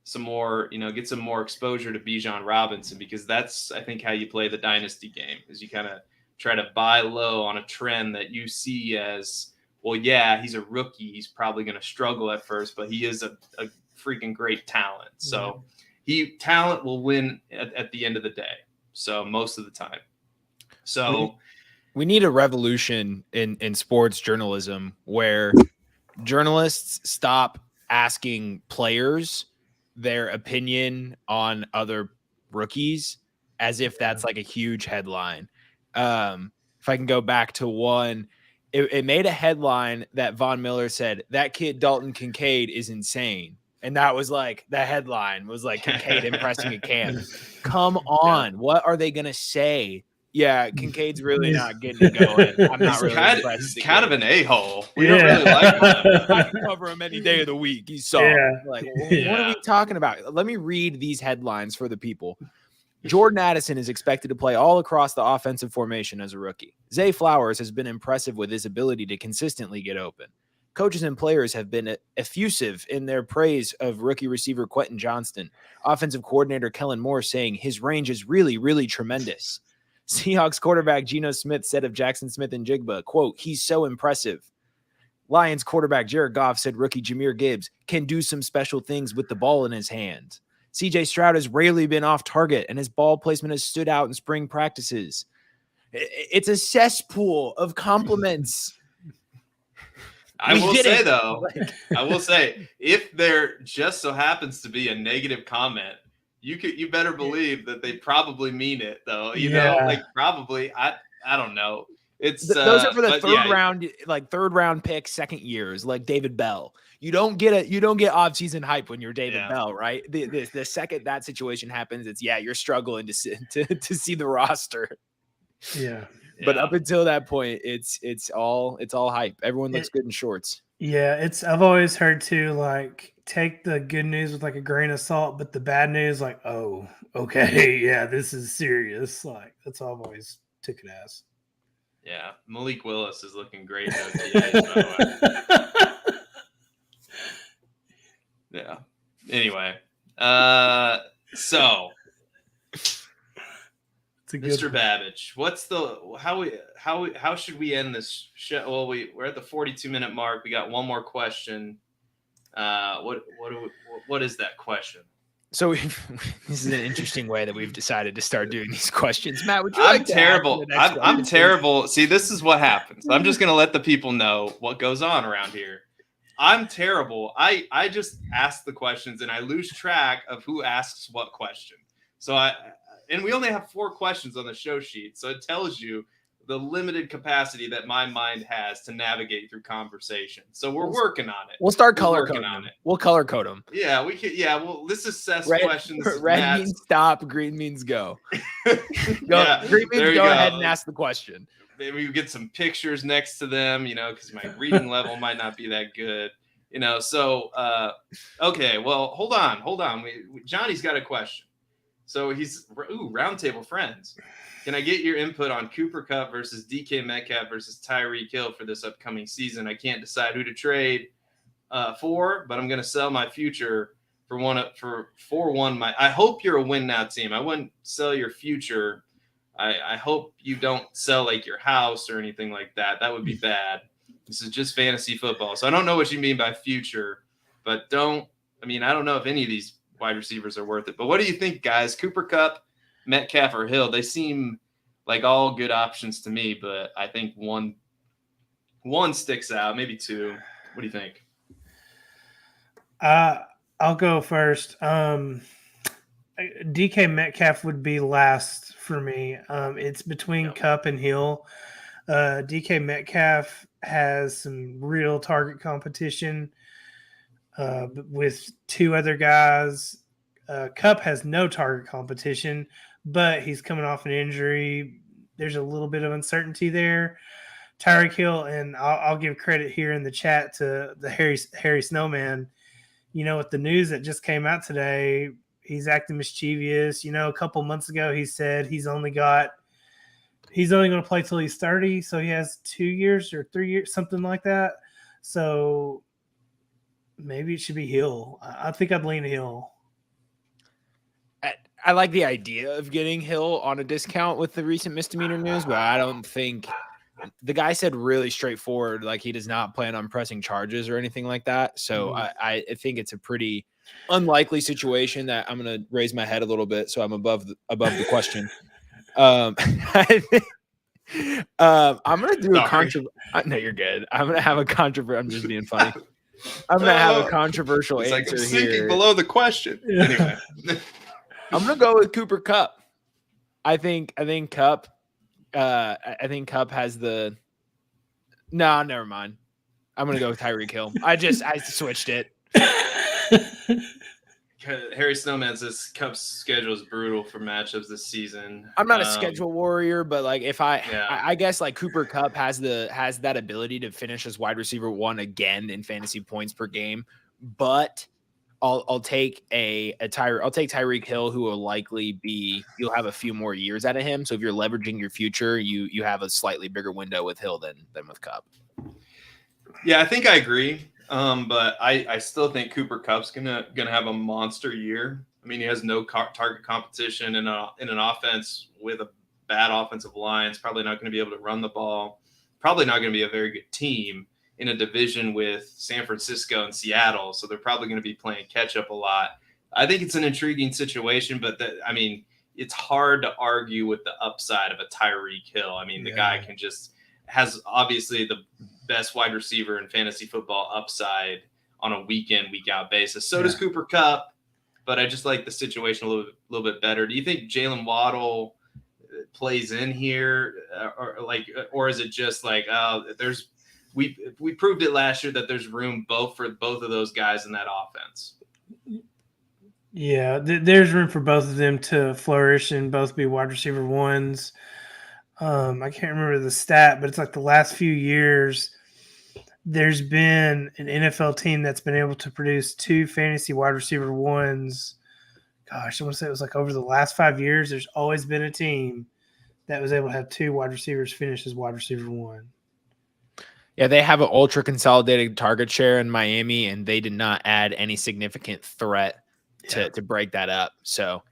some more, get some more exposure to Bijan Robinson, because that's, I think, how you play the dynasty game, is you kind of try to buy low on a trend that you see as, well, yeah, he's a rookie. He's probably going to struggle at first, but he is a freaking great talent. So talent will win at the end of the day. So most of the time. So we need a revolution in sports journalism where journalists stop asking players their opinion on other rookies as if that's like a huge headline. If I can go back to one, it made a headline that Von Miller said, that kid Dalton Kincaid is insane. And that was like, the headline was like, Kincaid impressing a Cam. Come on. What are they going to say? Yeah, Kincaid's really not getting it going. I'm not really impressed. He's kind of an a-hole. We don't really like him. I can cover him any day of the week. He's soft. Like, what are we talking about? Let me read these headlines for the people. Jordan Addison is expected to play all across the offensive formation as a rookie. Zay Flowers has been impressive with his ability to consistently get open. Coaches and players have been effusive in their praise of rookie receiver Quentin Johnston. Offensive coordinator Kellen Moore saying his range is really, really tremendous. Seahawks quarterback Geno Smith said of Jackson Smith and Jigba, quote, he's so impressive. Lions quarterback Jared Goff said rookie Jahmyr Gibbs can do some special things with the ball in his hand. CJ Stroud has rarely been off target, and his ball placement has stood out in spring practices. It's a cesspool of compliments. I will say, if there just so happens to be a negative comment, you better believe that they probably mean it, though. You know, like probably. I don't know. It's those are for the third round pick, second years, like David Bell. You don't get off-season hype when you're David Bell, right? The second that situation happens, it's you're struggling to see the roster. Yeah. But up until that point, it's all hype. Everyone looks good in shorts. Yeah, I've always heard too, like, take the good news with like a grain of salt, but the bad news, like, oh, okay, yeah, this is serious. Like, that's all I've always took it as. Yeah, Malik Willis is looking great in OTAs, by the way. Yeah. Anyway, so Mr. Babich, how should we end this show? Well, we're at the 42-minute mark. We got one more question. What is that question? So this is an interesting way that we've decided to start doing these questions. Matt, would you I'm terrible. I'm terrible. See, this is what happens. I'm just going to let the people know what goes on around here. I'm terrible. I just ask the questions and I lose track of who asks what question. And we only have 4 questions on the show sheet. So it tells you the limited capacity that my mind has to navigate through conversation. So we're working on it. We'll start color coding on it. We'll color code them. Yeah, we could. Yeah, well, let's assess questions. Red means stop. Green means go. Green means go ahead and ask the question. Maybe we get some pictures next to them, because my reading level might not be that good, So, okay, well, hold on. Johnny's got a question. So he's Roundtable friends. Can I get your input on Cooper Kupp versus DK Metcalf versus Tyreek Hill for this upcoming season? I can't decide who to trade for, but I'm going to sell my future for one. I hope you're a win now team. I wouldn't sell your future. I hope you don't sell like your house or anything like that. That would be bad. This is just fantasy football. So I don't know what you mean by future, but I don't know if any of these wide receivers are worth it. But what do you think, guys? Cooper Kupp, Metcalf, or Hill? They seem like all good options to me, but I think one sticks out, maybe 2. What do you think? I'll go first. DK Metcalf would be last for me. It's between Kupp and Hill. DK Metcalf has some real target competition with 2 other guys. Kupp has no target competition, but he's coming off an injury. There's a little bit of uncertainty there. Tyreek Hill, and I'll give credit here in the chat to the Harry Snowman. With the news that just came out today, he's acting mischievous. A couple months ago, he said he's only going to play till he's 30, so he has 2 years or 3 years, something like that. So maybe it should be Hill. I think I'd lean Hill. I like the idea of getting Hill on a discount with the recent misdemeanor news, but I don't think the guy said really straightforward, like he does not plan on pressing charges or anything like that. So I think it's a pretty unlikely situation that I'm going to raise my head a little bit. So I'm above the question. I think, I'm going to do a controversial. No, you're good. I'm going to have a controversial. I'm just being funny. I'm going to have a controversial it's answer like I'm sinking here. below the question. Anyway. I'm going to go with Cooper Kupp. I think Kupp. I think Kupp has the. No, never mind. I'm gonna go with Tyreek Hill. I switched it. Harry Snowman says Kupp's schedule is brutal for matchups this season. I'm not a schedule warrior, but like if Yeah. I guess like Cooper Kupp has that ability to finish as wide receiver 1 again in fantasy points per game, but I'll take Tyreek Hill, who will likely you'll have a few more years out of him. So if you're leveraging your future, you have a slightly bigger window with Hill than with Kupp. Yeah, I think I agree. But I still think Cooper Kupp's gonna have a monster year. I mean, he has no target competition in an offense with a bad offensive line. It's probably not going to be able to run the ball. Probably not going to be a very good team in a division with San Francisco and Seattle. So they're probably going to be playing catch up a lot. I think it's an intriguing situation, but it's hard to argue with the upside of a Tyreek Hill. I mean, the guy has obviously the best wide receiver in fantasy football upside on a week in, week out basis. So does Cooper Kupp, but I just like the situation a little bit better. Do you think Jalen Waddle plays in here, or is it just like we proved it last year that there's room for both of those guys in that offense? Yeah, there's room for both of them to flourish and both be wide receiver 1s. I can't remember the stat, but it's like the last few years, there's been an NFL team that's been able to produce 2 fantasy wide receiver 1s. Gosh, I want to say it was like over the last 5 years, there's always been a team that was able to have 2 wide receivers finish as wide receiver 1. Yeah, they have an ultra consolidated target share in Miami, and they did not add any significant threat to break that up. So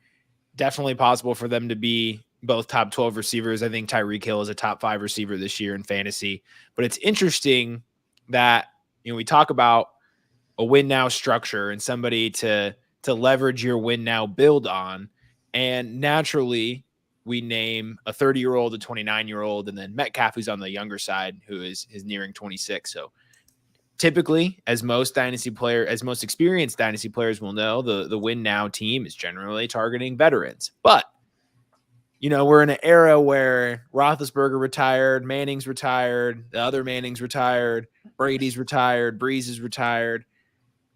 definitely possible for them to be both top 12 receivers. I think Tyreek Hill is a top 5 receiver this year in fantasy. But it's interesting that we talk about a win now structure and somebody to leverage your win now build on, and naturally we name a 30-year-old, a 29-year-old, and then Metcalf, who's on the younger side, who is nearing 26. So typically, as most experienced dynasty players will know, the win now team is generally targeting veterans. But we're in an era where Roethlisberger retired, Manning's retired, the other Manning's retired, Brady's retired, Breeze is retired.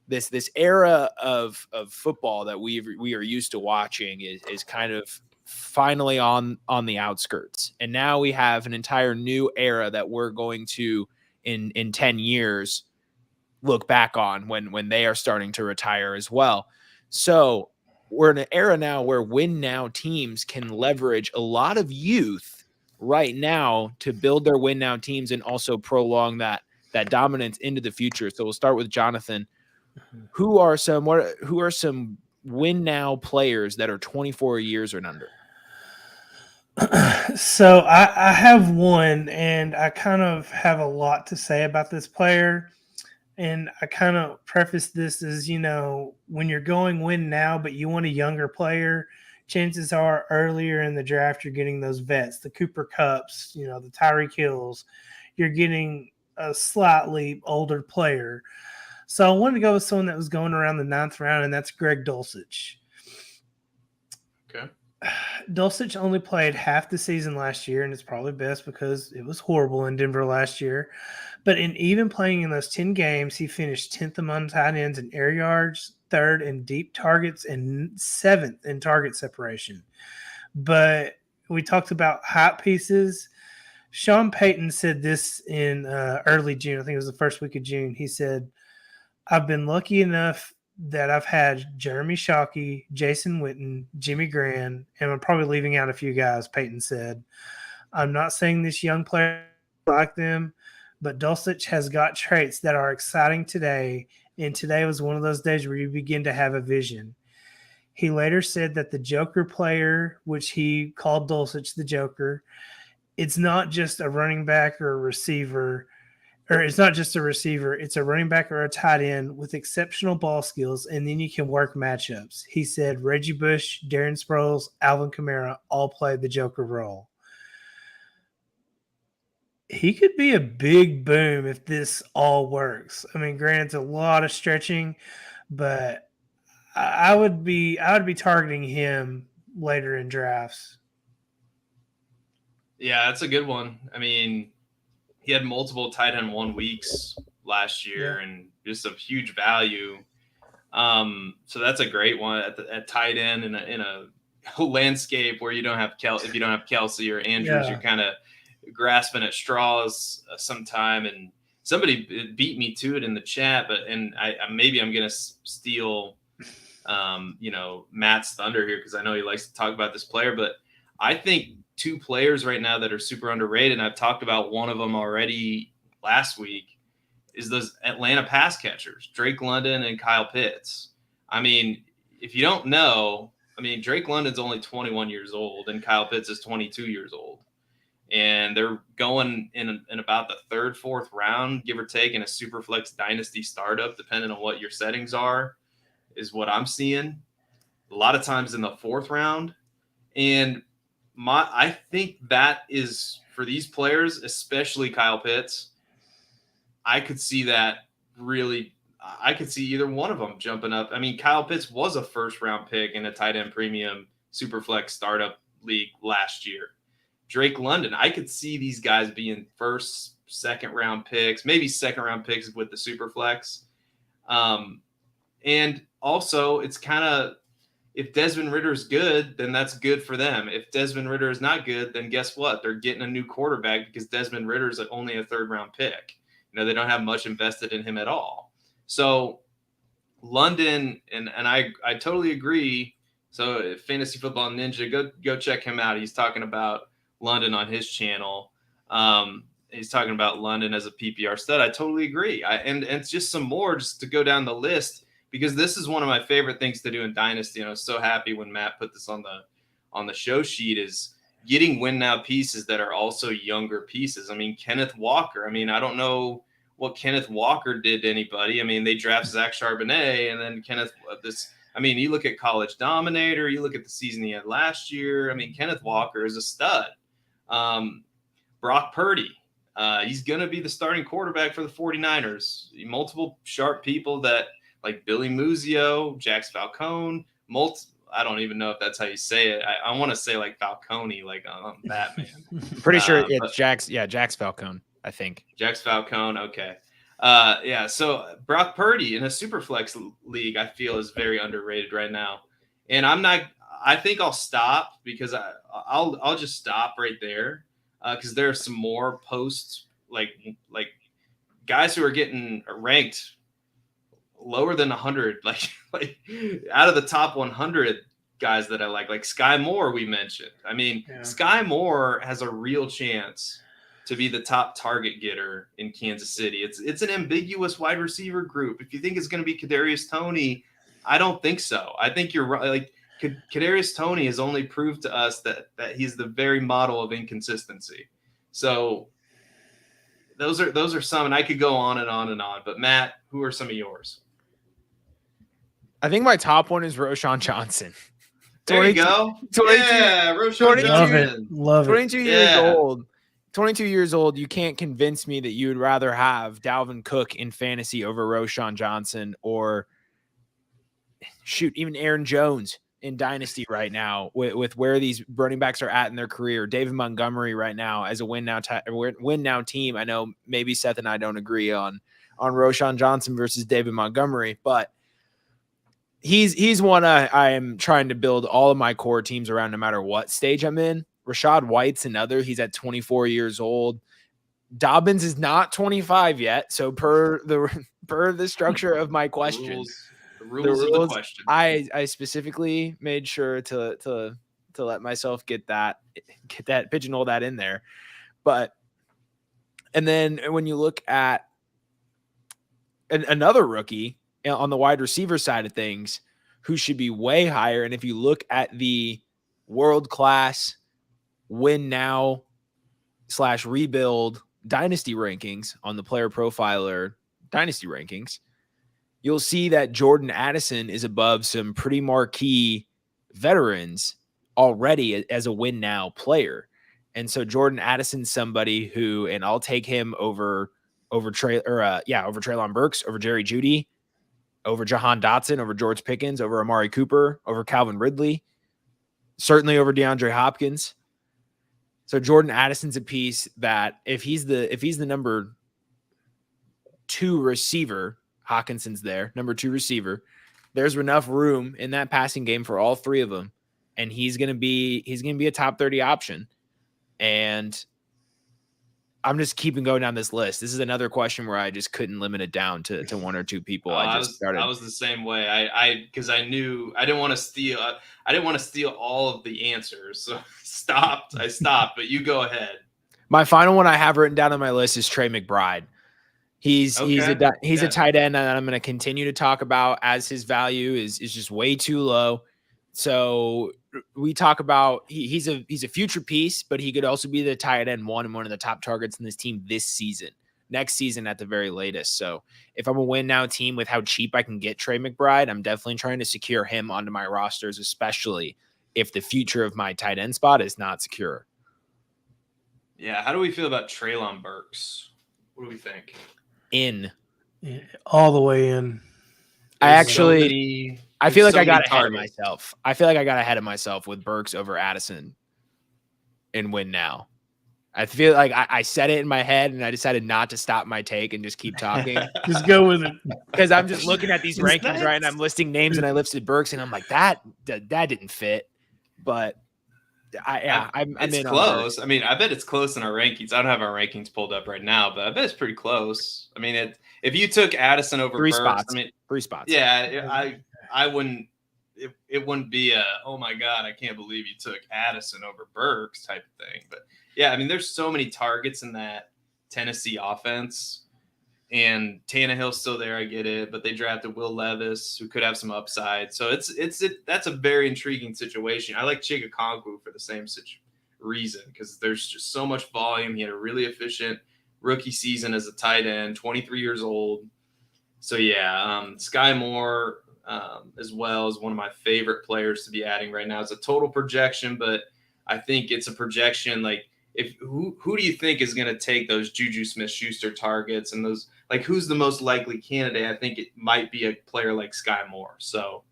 This era of football that we are used to watching is kind of finally on the outskirts. And now we have an entire new era that we're going to in 10 years look back on when they are starting to retire as well. So we're in an era now where win now teams can leverage a lot of youth right now to build their win now teams and also prolong that dominance into the future. So we'll start with Jonathan. Who are some win now players that are 24 years or under? So I have one, and I kind of have a lot to say about this player. And I kind of preface this as, when you're going win now, but you want a younger player, chances are earlier in the draft, you're getting those vets, the Cooper Kupps, the Tyreek Hills. You're getting a slightly older player. So I wanted to go with someone that was going around the 9th round, and that's Greg Dulcich. Okay. Dulcich only played half the season last year, and it's probably best because it was horrible in Denver last year. But in even playing in those 10 games, he finished 10th among tight ends in air yards, 3rd in deep targets, and 7th in target separation. But we talked about hype pieces. Sean Payton said this in early June. I think it was the first week of June. He said, I've been lucky enough that I've had Jeremy Shockey, Jason Witten, Jimmy Graham, and I'm probably leaving out a few guys, Peyton said. I'm not saying this young player like them, but Dulcich has got traits that are exciting today, and today was one of those days where you begin to have a vision. He later said that the Joker player, which he called Dulcich the Joker, it's not just a running back or a receiver, or it's not just a receiver, it's a running back or a tight end with exceptional ball skills, and then you can work matchups. He said Reggie Bush, Darren Sproles, Alvin Kamara all played the Joker role. He could be a big boom if this all works. I mean, granted, it's a lot of stretching, but I would be targeting him later in drafts. Yeah, that's a good one. I mean, he had multiple tight end 1 weeks last year and just a huge value. So that's a great one at tight end in a landscape where you don't have if you don't have Kelsey or Andrews, you're kind of grasping at straws sometime. And somebody beat me to it in the chat, and maybe I'm gonna steal Matt's thunder here because I know he likes to talk about this player, but I think 2 players right now that are super underrated, and I've talked about one of them already last week, is those Atlanta pass catchers, Drake London and Kyle Pitts. I mean, if you don't know, I mean, Drake London's only 21 years old and Kyle Pitts is 22 years old. And they're going in about the 3rd, 4th round, give or take, in a super flex dynasty startup, depending on what your settings are, is what I'm seeing. A lot of times in the 4th round. And I think that is, for these players, especially Kyle Pitts, I could see that really. I could see either one of them jumping up. I mean, Kyle Pitts was a 1st round pick in a tight end premium superflex startup league last year. Drake London, I could see these guys being 1st, 2nd round picks, maybe 2nd round picks with the superflex. And also, it's kind of, if Desmond Ridder is good, then that's good for them. If Desmond Ridder is not good, then guess what? They're getting a new quarterback because Desmond Ridder is only a 3rd round pick. They don't have much invested in him at all. So London, and I totally agree. So Fantasy Football Ninja, go check him out. He's talking about London on his channel. He's talking about London as a PPR stud. I totally agree. And it's just some more just to go down the list, because this is one of my favorite things to do in Dynasty. And I was so happy when Matt put this on the show sheet, is getting win now pieces that are also younger pieces. I mean, Kenneth Walker. I mean, I don't know what Kenneth Walker did to anybody. I mean, they draft Zach Charbonnet, and then you look at College Dominator, you look at the season he had last year. I mean, Kenneth Walker is a stud. Brock Purdy, he's going to be the starting quarterback for the 49ers. Multiple sharp people that, like Billy Muzio, Jax Falcone, I don't even know if that's how you say it. I want to say like Falcone, like Batman. Pretty sure it's Jax. Yeah, Jax Falcone, I think. Jax Falcone. Okay. So Brock Purdy in a super flex league, I feel, is very underrated right now. And I think I'll stop, because I'll just stop right there. Because there are some more posts, like guys who are getting ranked lower than 100, like out of the top 100 guys that I like Sky Moore, we mentioned. I mean, Sky Moore has a real chance to be the top target getter in Kansas City. It's an ambiguous wide receiver group. If you think it's going to be Kadarius Toney, I don't think so. I think you're right. Like, Kadarius Toney has only proved to us that he's the very model of inconsistency. So those are some, and I could go on and on and on. But Matt, who are some of yours? I think my top one is Roschon Johnson. There you go. 22, yeah, Roschon Johnson. Love it. 22 years old. 22 years old. You can't convince me that you would rather have Dalvin Cook in fantasy over Roschon Johnson, or even Aaron Jones in Dynasty right now, with where these running backs are at in their career. David Montgomery right now as a win now team. I know maybe Seth and I don't agree on Roschon Johnson versus David Montgomery, but he's one I am trying to build all of my core teams around, no matter what stage I'm in. Rashad White's another. He's at 24 years old. Dobbins is not 25 yet. So per the structure of my question, the rules of the question, I specifically made sure to let myself get that pigeonhole that in there. And then when you look at another rookie on the wide receiver side of things, who should be way higher. And if you look at the world-class win now / rebuild dynasty rankings on the Player Profiler dynasty rankings, you'll see that Jordan Addison is above some pretty marquee veterans already as a win now player. And so Jordan Addison's somebody who, and I'll take him over Treylon Burks, over Jerry Jeudy, over Jahan Dotson, over George Pickens, over Amari Cooper, over Calvin Ridley, certainly over DeAndre Hopkins. So Jordan Addison's a piece that if he's the number 2 receiver, Hawkinson's there, number 2 receiver, there's enough room in that passing game for all 3 of them, and he's gonna be a top 30 option. And I'm just keeping going down this list. This is another question where I just couldn't limit it down to 1 or 2 people. I was the same way. Because I knew I didn't want to steal. I didn't want to steal all of the answers, so I stopped. But you go ahead. My final one I have written down on my list is Trey McBride. He's a tight end that I'm going to continue to talk about, as his value is just way too low. So we talk about he's a future piece, but he could also be the tight end one and one of the top targets in this team this season, next season at the very latest. So if I'm a win now team with how cheap I can get Trey McBride, I'm definitely trying to secure him onto my rosters, especially if the future of my tight end spot is not secure. Yeah. How do we feel about Treylon Burks? What do we think? All the way in. I feel like I got ahead of myself. I feel like I got ahead of myself with Burks over Addison and win now. I feel like I said it in my head and I decided not to stop my take and just keep talking. Just go with it. Because I'm just looking at these rankings, right? And I'm listing names and I listed Burks and I'm like, that didn't fit. But it's close. I mean, I bet it's close in our rankings. I don't have our rankings pulled up right now, but I bet it's pretty close. I mean, if you took Addison over Burks, spots. I mean, 3 spots. Yeah, I wouldn't. It wouldn't be a, oh my God, I can't believe you took Addison over Burks type of thing. But yeah, I mean, there's so many targets in that Tennessee offense, and Tannehill's still there. I get it, but they drafted Will Levis, who could have some upside. So that's a very intriguing situation. I like Chigakonkwu for the same reason, because there's just so much volume. He had a really efficient rookie season as a tight end, 23 years old. So yeah, Sky Moore as well is one of my favorite players to be adding right now. It's a total projection, but I think it's a projection. Like, who do you think is going to take those Juju Smith-Schuster targets and those, like, who's the most likely candidate? I think it might be a player like Sky Moore. So,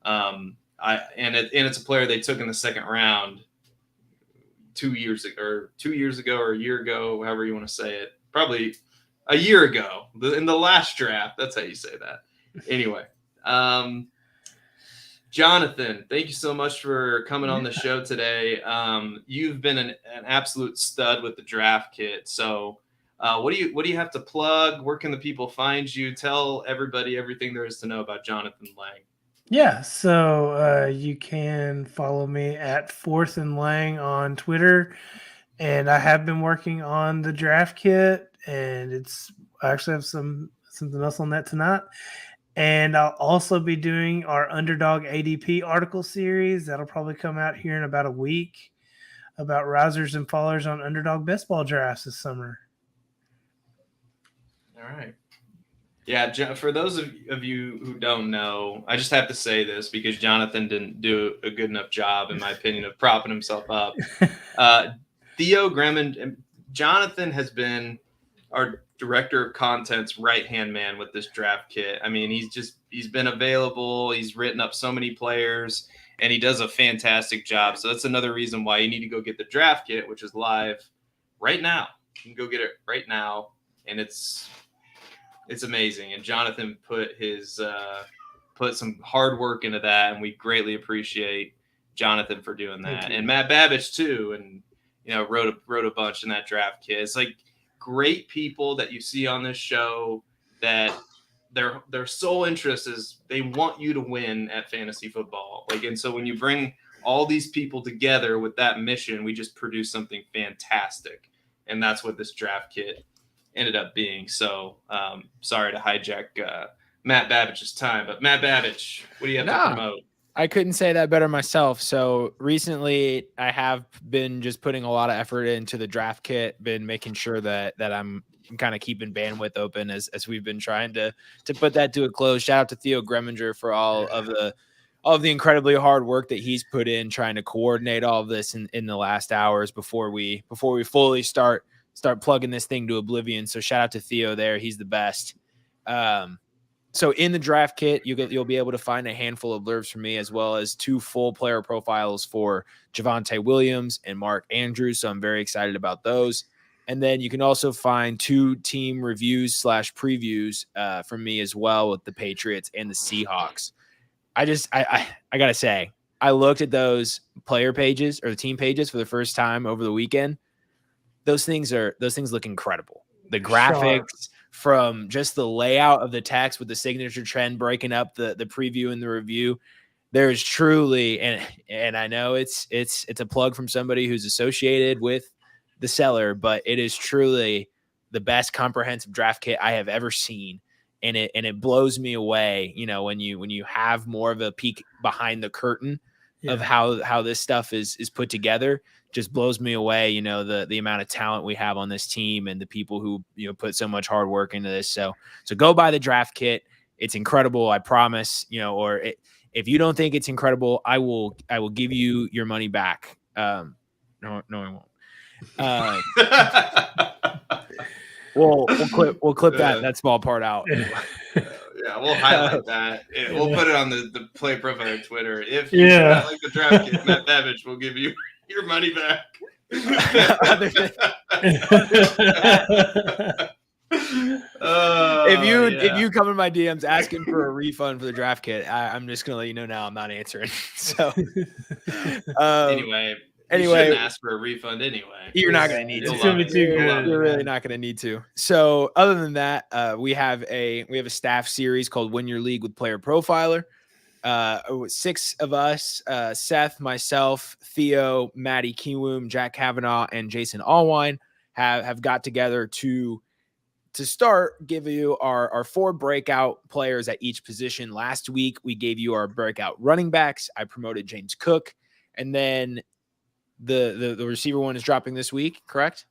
it's a player they took in the second round 2 years ago, or a year ago, however you want to say it, probably a year ago in the last draft. That's how you say that. Anyway, Jonathan, thank you so much for coming on the show today. You've been an absolute stud with the draft kit. So what do you have to plug? Where can the people find you? Tell everybody everything there is to know about Jonathan Lange. Yeah, so you can follow me at 4th and Lang on Twitter, and I have been working on the draft kit, and I actually have something else on that tonight. And I'll also be doing our Underdog ADP article series. That'll probably come out here in about a week, about risers and fallers on Underdog best ball drafts this summer. All right. Yeah, for those of you who don't know, I just have to say this because Jonathan didn't do a good enough job, in my opinion, of propping himself up. Theo Gremmond, Jonathan has been our director of content's right-hand man with this draft kit. I mean, he's been available. He's written up so many players, and he does a fantastic job. So that's another reason why you need to go get the draft kit, which is live right now. You can go get it right now, and it's amazing. And Jonathan put some hard work into that, and we greatly appreciate Jonathan for doing that. And Matt Babich too, and wrote a bunch in that draft kit. It's like great people that you see on this show that their sole interest is they want you to win at fantasy football. And so when you bring all these people together with that mission, we just produce something fantastic. And that's what this draft kit ended up being. So sorry to hijack Matt Babich's time. But Matt Babich, what do you have to promote? I couldn't say that better myself. So recently I have been just putting a lot of effort into the draft kit, been making sure that I'm kind of keeping bandwidth open as we've been trying to put that to a close. Shout out to Theo Greminger for all of the incredibly hard work that he's put in trying to coordinate all of this in the last hours before we fully start plugging this thing to oblivion. So shout out to Theo there. He's the best. So in the draft kit, you'll be able to find a handful of blurbs from me, as well as 2 full player profiles for Javonte Williams and Mark Andrews. So I'm very excited about those. And then you can also find 2 team reviews / previews from me as well with the Patriots and the Seahawks. I gotta say, I looked at those player pages or the team pages for the first time over the weekend. Those things look incredible. The graphics from just the layout of the text with the signature trend breaking up the preview and the review. There's truly, and I know it's a plug from somebody who's associated with the seller, but it is truly the best comprehensive draft kit I have ever seen. And it blows me away, when you have more of a peek behind the curtain of how this stuff is put together. Just blows me away, the amount of talent we have on this team and the people who put so much hard work into this. So go buy the draft kit. It's incredible, I promise. If you don't think it's incredible, I will give you your money back. No, I won't. We'll clip that small part out. Yeah, we'll highlight that. We'll put it on the play profile on Twitter. If you do not like the draft kit, Matt Babich will give you your money back. If you come in my DMs asking for a refund for the draft kit, I'm just gonna let you know now I'm not answering. So anyway, you shouldn't ask for a refund anyway. You're not gonna need to. You're really not gonna need to. So other than that, we have a staff series called Win Your League with Player Profiler. 6 of us, Seth, myself, Theo, Maddie Kiwoom, Jack Kavanaugh, and Jason Allwine have got together to start give you our 4 breakout players at each position. Last week, we gave you our breakout running backs. I promoted James Cook, and then the receiver one is dropping this week, correct?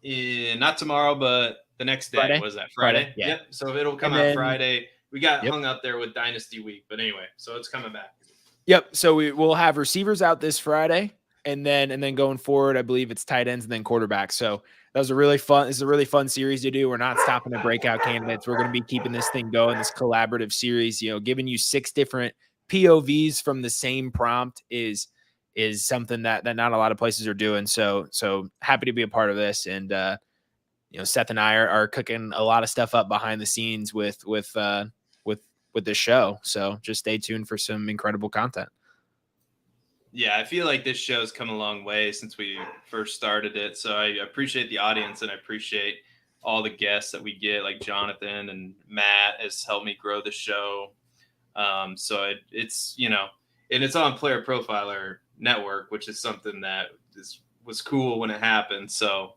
Not tomorrow, but the next day. Friday? Was that Friday? Yeah. Yep. So it'll come out Friday. We got hung up there with Dynasty Week, but anyway, so it's coming back. Yep. So we'll have receivers out this Friday, and then going forward, I believe it's tight ends and then quarterbacks. So that was this is a really fun series to do. We're not stopping at breakout candidates. We're going to be keeping this thing going, this collaborative series. Giving you 6 different POVs from the same prompt is something that not a lot of places are doing. So happy to be a part of this. And Seth and I are cooking a lot of stuff up behind the scenes with this show. So just stay tuned for some incredible content. Yeah, I feel like this show's come a long way since we first started it. So I appreciate the audience, and I appreciate all the guests that we get, like Jonathan and Matt has helped me grow the show. So it's and it's on Player Profiler Network, which is something that was cool when it happened. So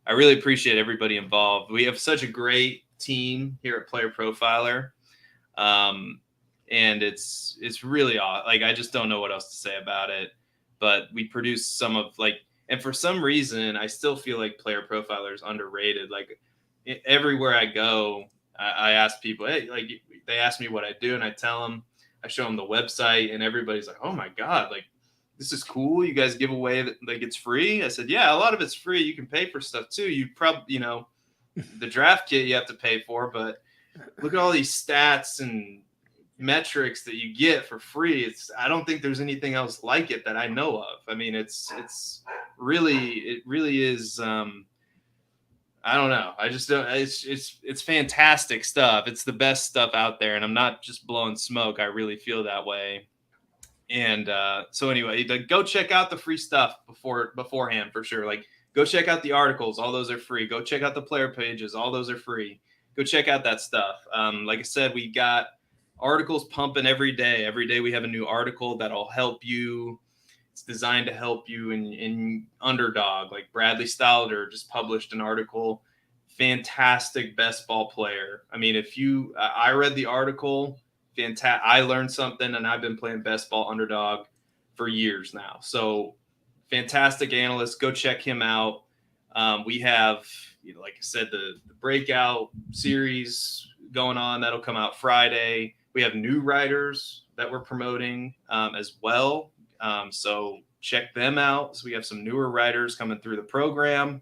I really appreciate everybody involved. We have such a great team here at Player Profiler. And it's really odd. Like, I just don't know what else to say about it, but we produce some of and for some reason, I still feel like Player Profiler is underrated. Like everywhere I go, I ask people, hey, they ask me what I do, and I tell them, I show them the website, and everybody's like, oh my God, this is cool. You guys give away that it's free. I said, yeah, a lot of it's free. You can pay for stuff too. You probably, the draft kit you have to pay for, but look at all these stats and metrics that you get for free. I don't think there's anything else like it that I know of. I mean, it really is. I don't know. I just don't. It's fantastic stuff. It's the best stuff out there, and I'm not just blowing smoke. I really feel that way. And so anyway, go check out the free stuff beforehand for sure. Go check out the articles. All those are free. Go check out the player pages. All those are free. Go check out that stuff. Like I said, we got articles pumping every day. Every day we have a new article that'll help you. It's designed to help you in Underdog. Like Bradley Stouter just published an article fantastic best ball player. I mean, I read the article, I learned something, and I've been playing best ball underdog for years now. So fantastic analyst. Go check him out. We have, like I said, the breakout series going on. That'll come out Friday. We have new writers that we're promoting as well. So check them out. So we have some newer writers coming through the program,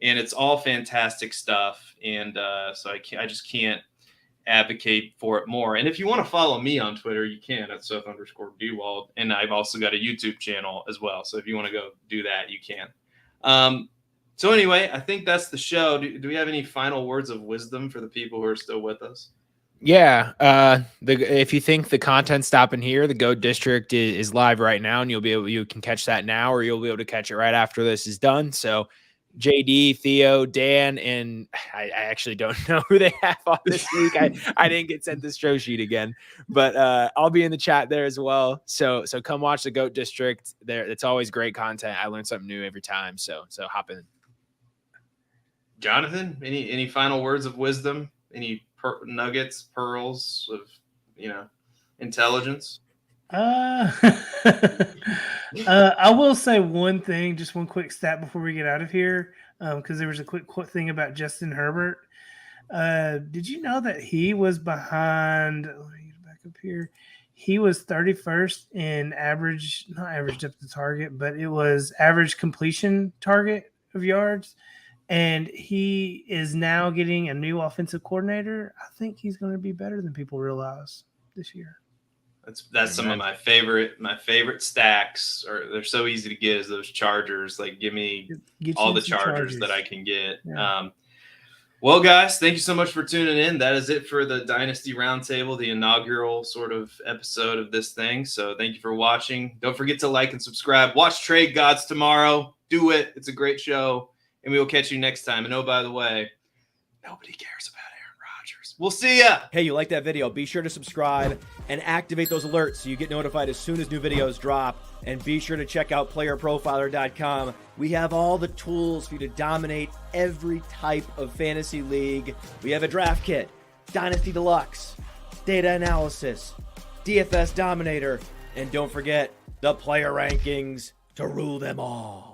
and it's all fantastic stuff. And so I just can't advocate for it more. And if you want to follow me on Twitter, you can at Seth_Diewold. And I've also got a YouTube channel as well. So if you want to go do that, you can. So anyway, I think that's the show. Do we have any final words of wisdom for the people who are still with us? Yeah. If you think the content's stopping here, the GOAT District is live right now, and you can catch that now, or you'll be able to catch it right after this is done. So JD, Theo, Dan, and I actually don't know who they have on this week. I didn't get sent this show sheet again, but I'll be in the chat there as well. So come watch the GOAT District. There, it's always great content. I learn something new every time. So hop in. Jonathan, any final words of wisdom? Any nuggets, pearls of intelligence? I will say one thing, just one quick stat before we get out of here, because there was a quick thing about Justin Herbert. Did you know that he was behind? Let me get back up here. He was 31st in not average depth to target, but it was average completion target of yards. And he is now getting a new offensive coordinator. I think he's going to be better than people realize this year. That's some of my favorite stacks, or they're so easy to get, is those Chargers. Like, give me all the Chargers that I can get. Yeah. Well, guys, thank you so much for tuning in. That is it for the Dynasty Roundtable, the inaugural sort of episode of this thing. So thank you for watching. Don't forget to like and subscribe. Watch Trade Gods tomorrow. Do it. It's a great show. And we will catch you next time. And oh, by the way, nobody cares about Aaron Rodgers. We'll see ya. Hey, you like that video? Be sure to subscribe and activate those alerts so you get notified as soon as new videos drop. And be sure to check out playerprofiler.com. We have all the tools for you to dominate every type of fantasy league. We have a draft kit, Dynasty Deluxe, data analysis, DFS Dominator, and don't forget the player rankings to rule them all.